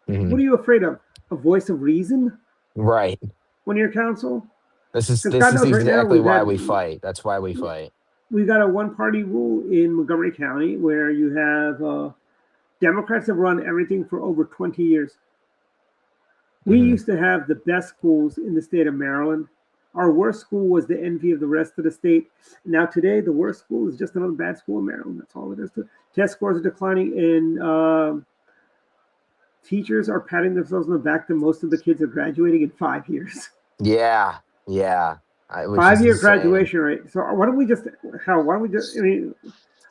What are you afraid of? A voice of reason? Right. When you're council? This is exactly why we fight. That's why we fight. We've got a one-party rule in Montgomery County where you have Democrats have run everything for over 20 years. We used to have the best schools in the state of Maryland. Our worst school was the envy of the rest of the state. Now today, the worst school is just another bad school in Maryland. That's all it is. Test scores are declining, and teachers are patting themselves on the back that most of the kids are graduating in 5 years. Yeah. 5-year graduation rate. So why don't we just, I mean,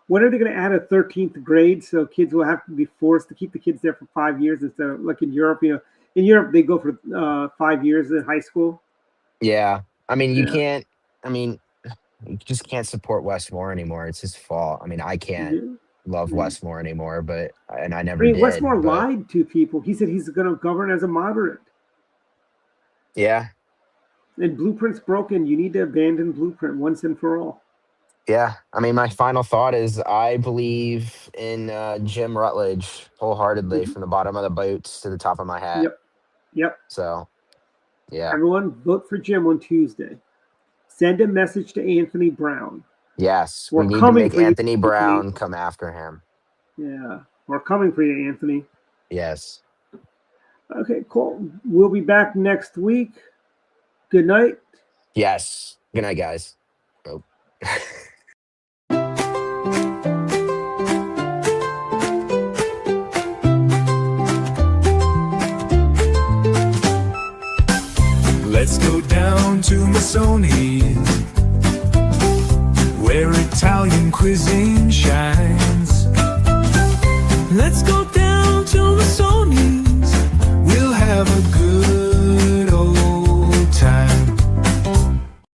when are they going to add a 13th grade so kids will have to be forced to keep the kids there for 5 years instead of like in Europe? You know, in Europe, they go for 5 years in high school. Yeah. I mean, you just can't support Westmore anymore. It's his fault. I mean, I can't love Westmore anymore, and I never did. Westmore lied to people. He said he's going to govern as a moderate. Yeah. And Blueprint's broken. You need to abandon Blueprint once and for all. Yeah. I mean, my final thought is I believe in Jim Rutledge wholeheartedly from the bottom of the boots to the top of my hat. Yep. So, yeah. Everyone vote for Jim on Tuesday. Send a message to Anthony Brown. Yes. We need to make Anthony Brown come after him. Yeah. We're coming for you, Anthony. Yes. Okay, cool. We'll be back next week. Good night. Yes. Good night, guys. Oh. Let's go down to Missoni, where Italian cuisine shines. Let's go down to Missoni's, we'll have a good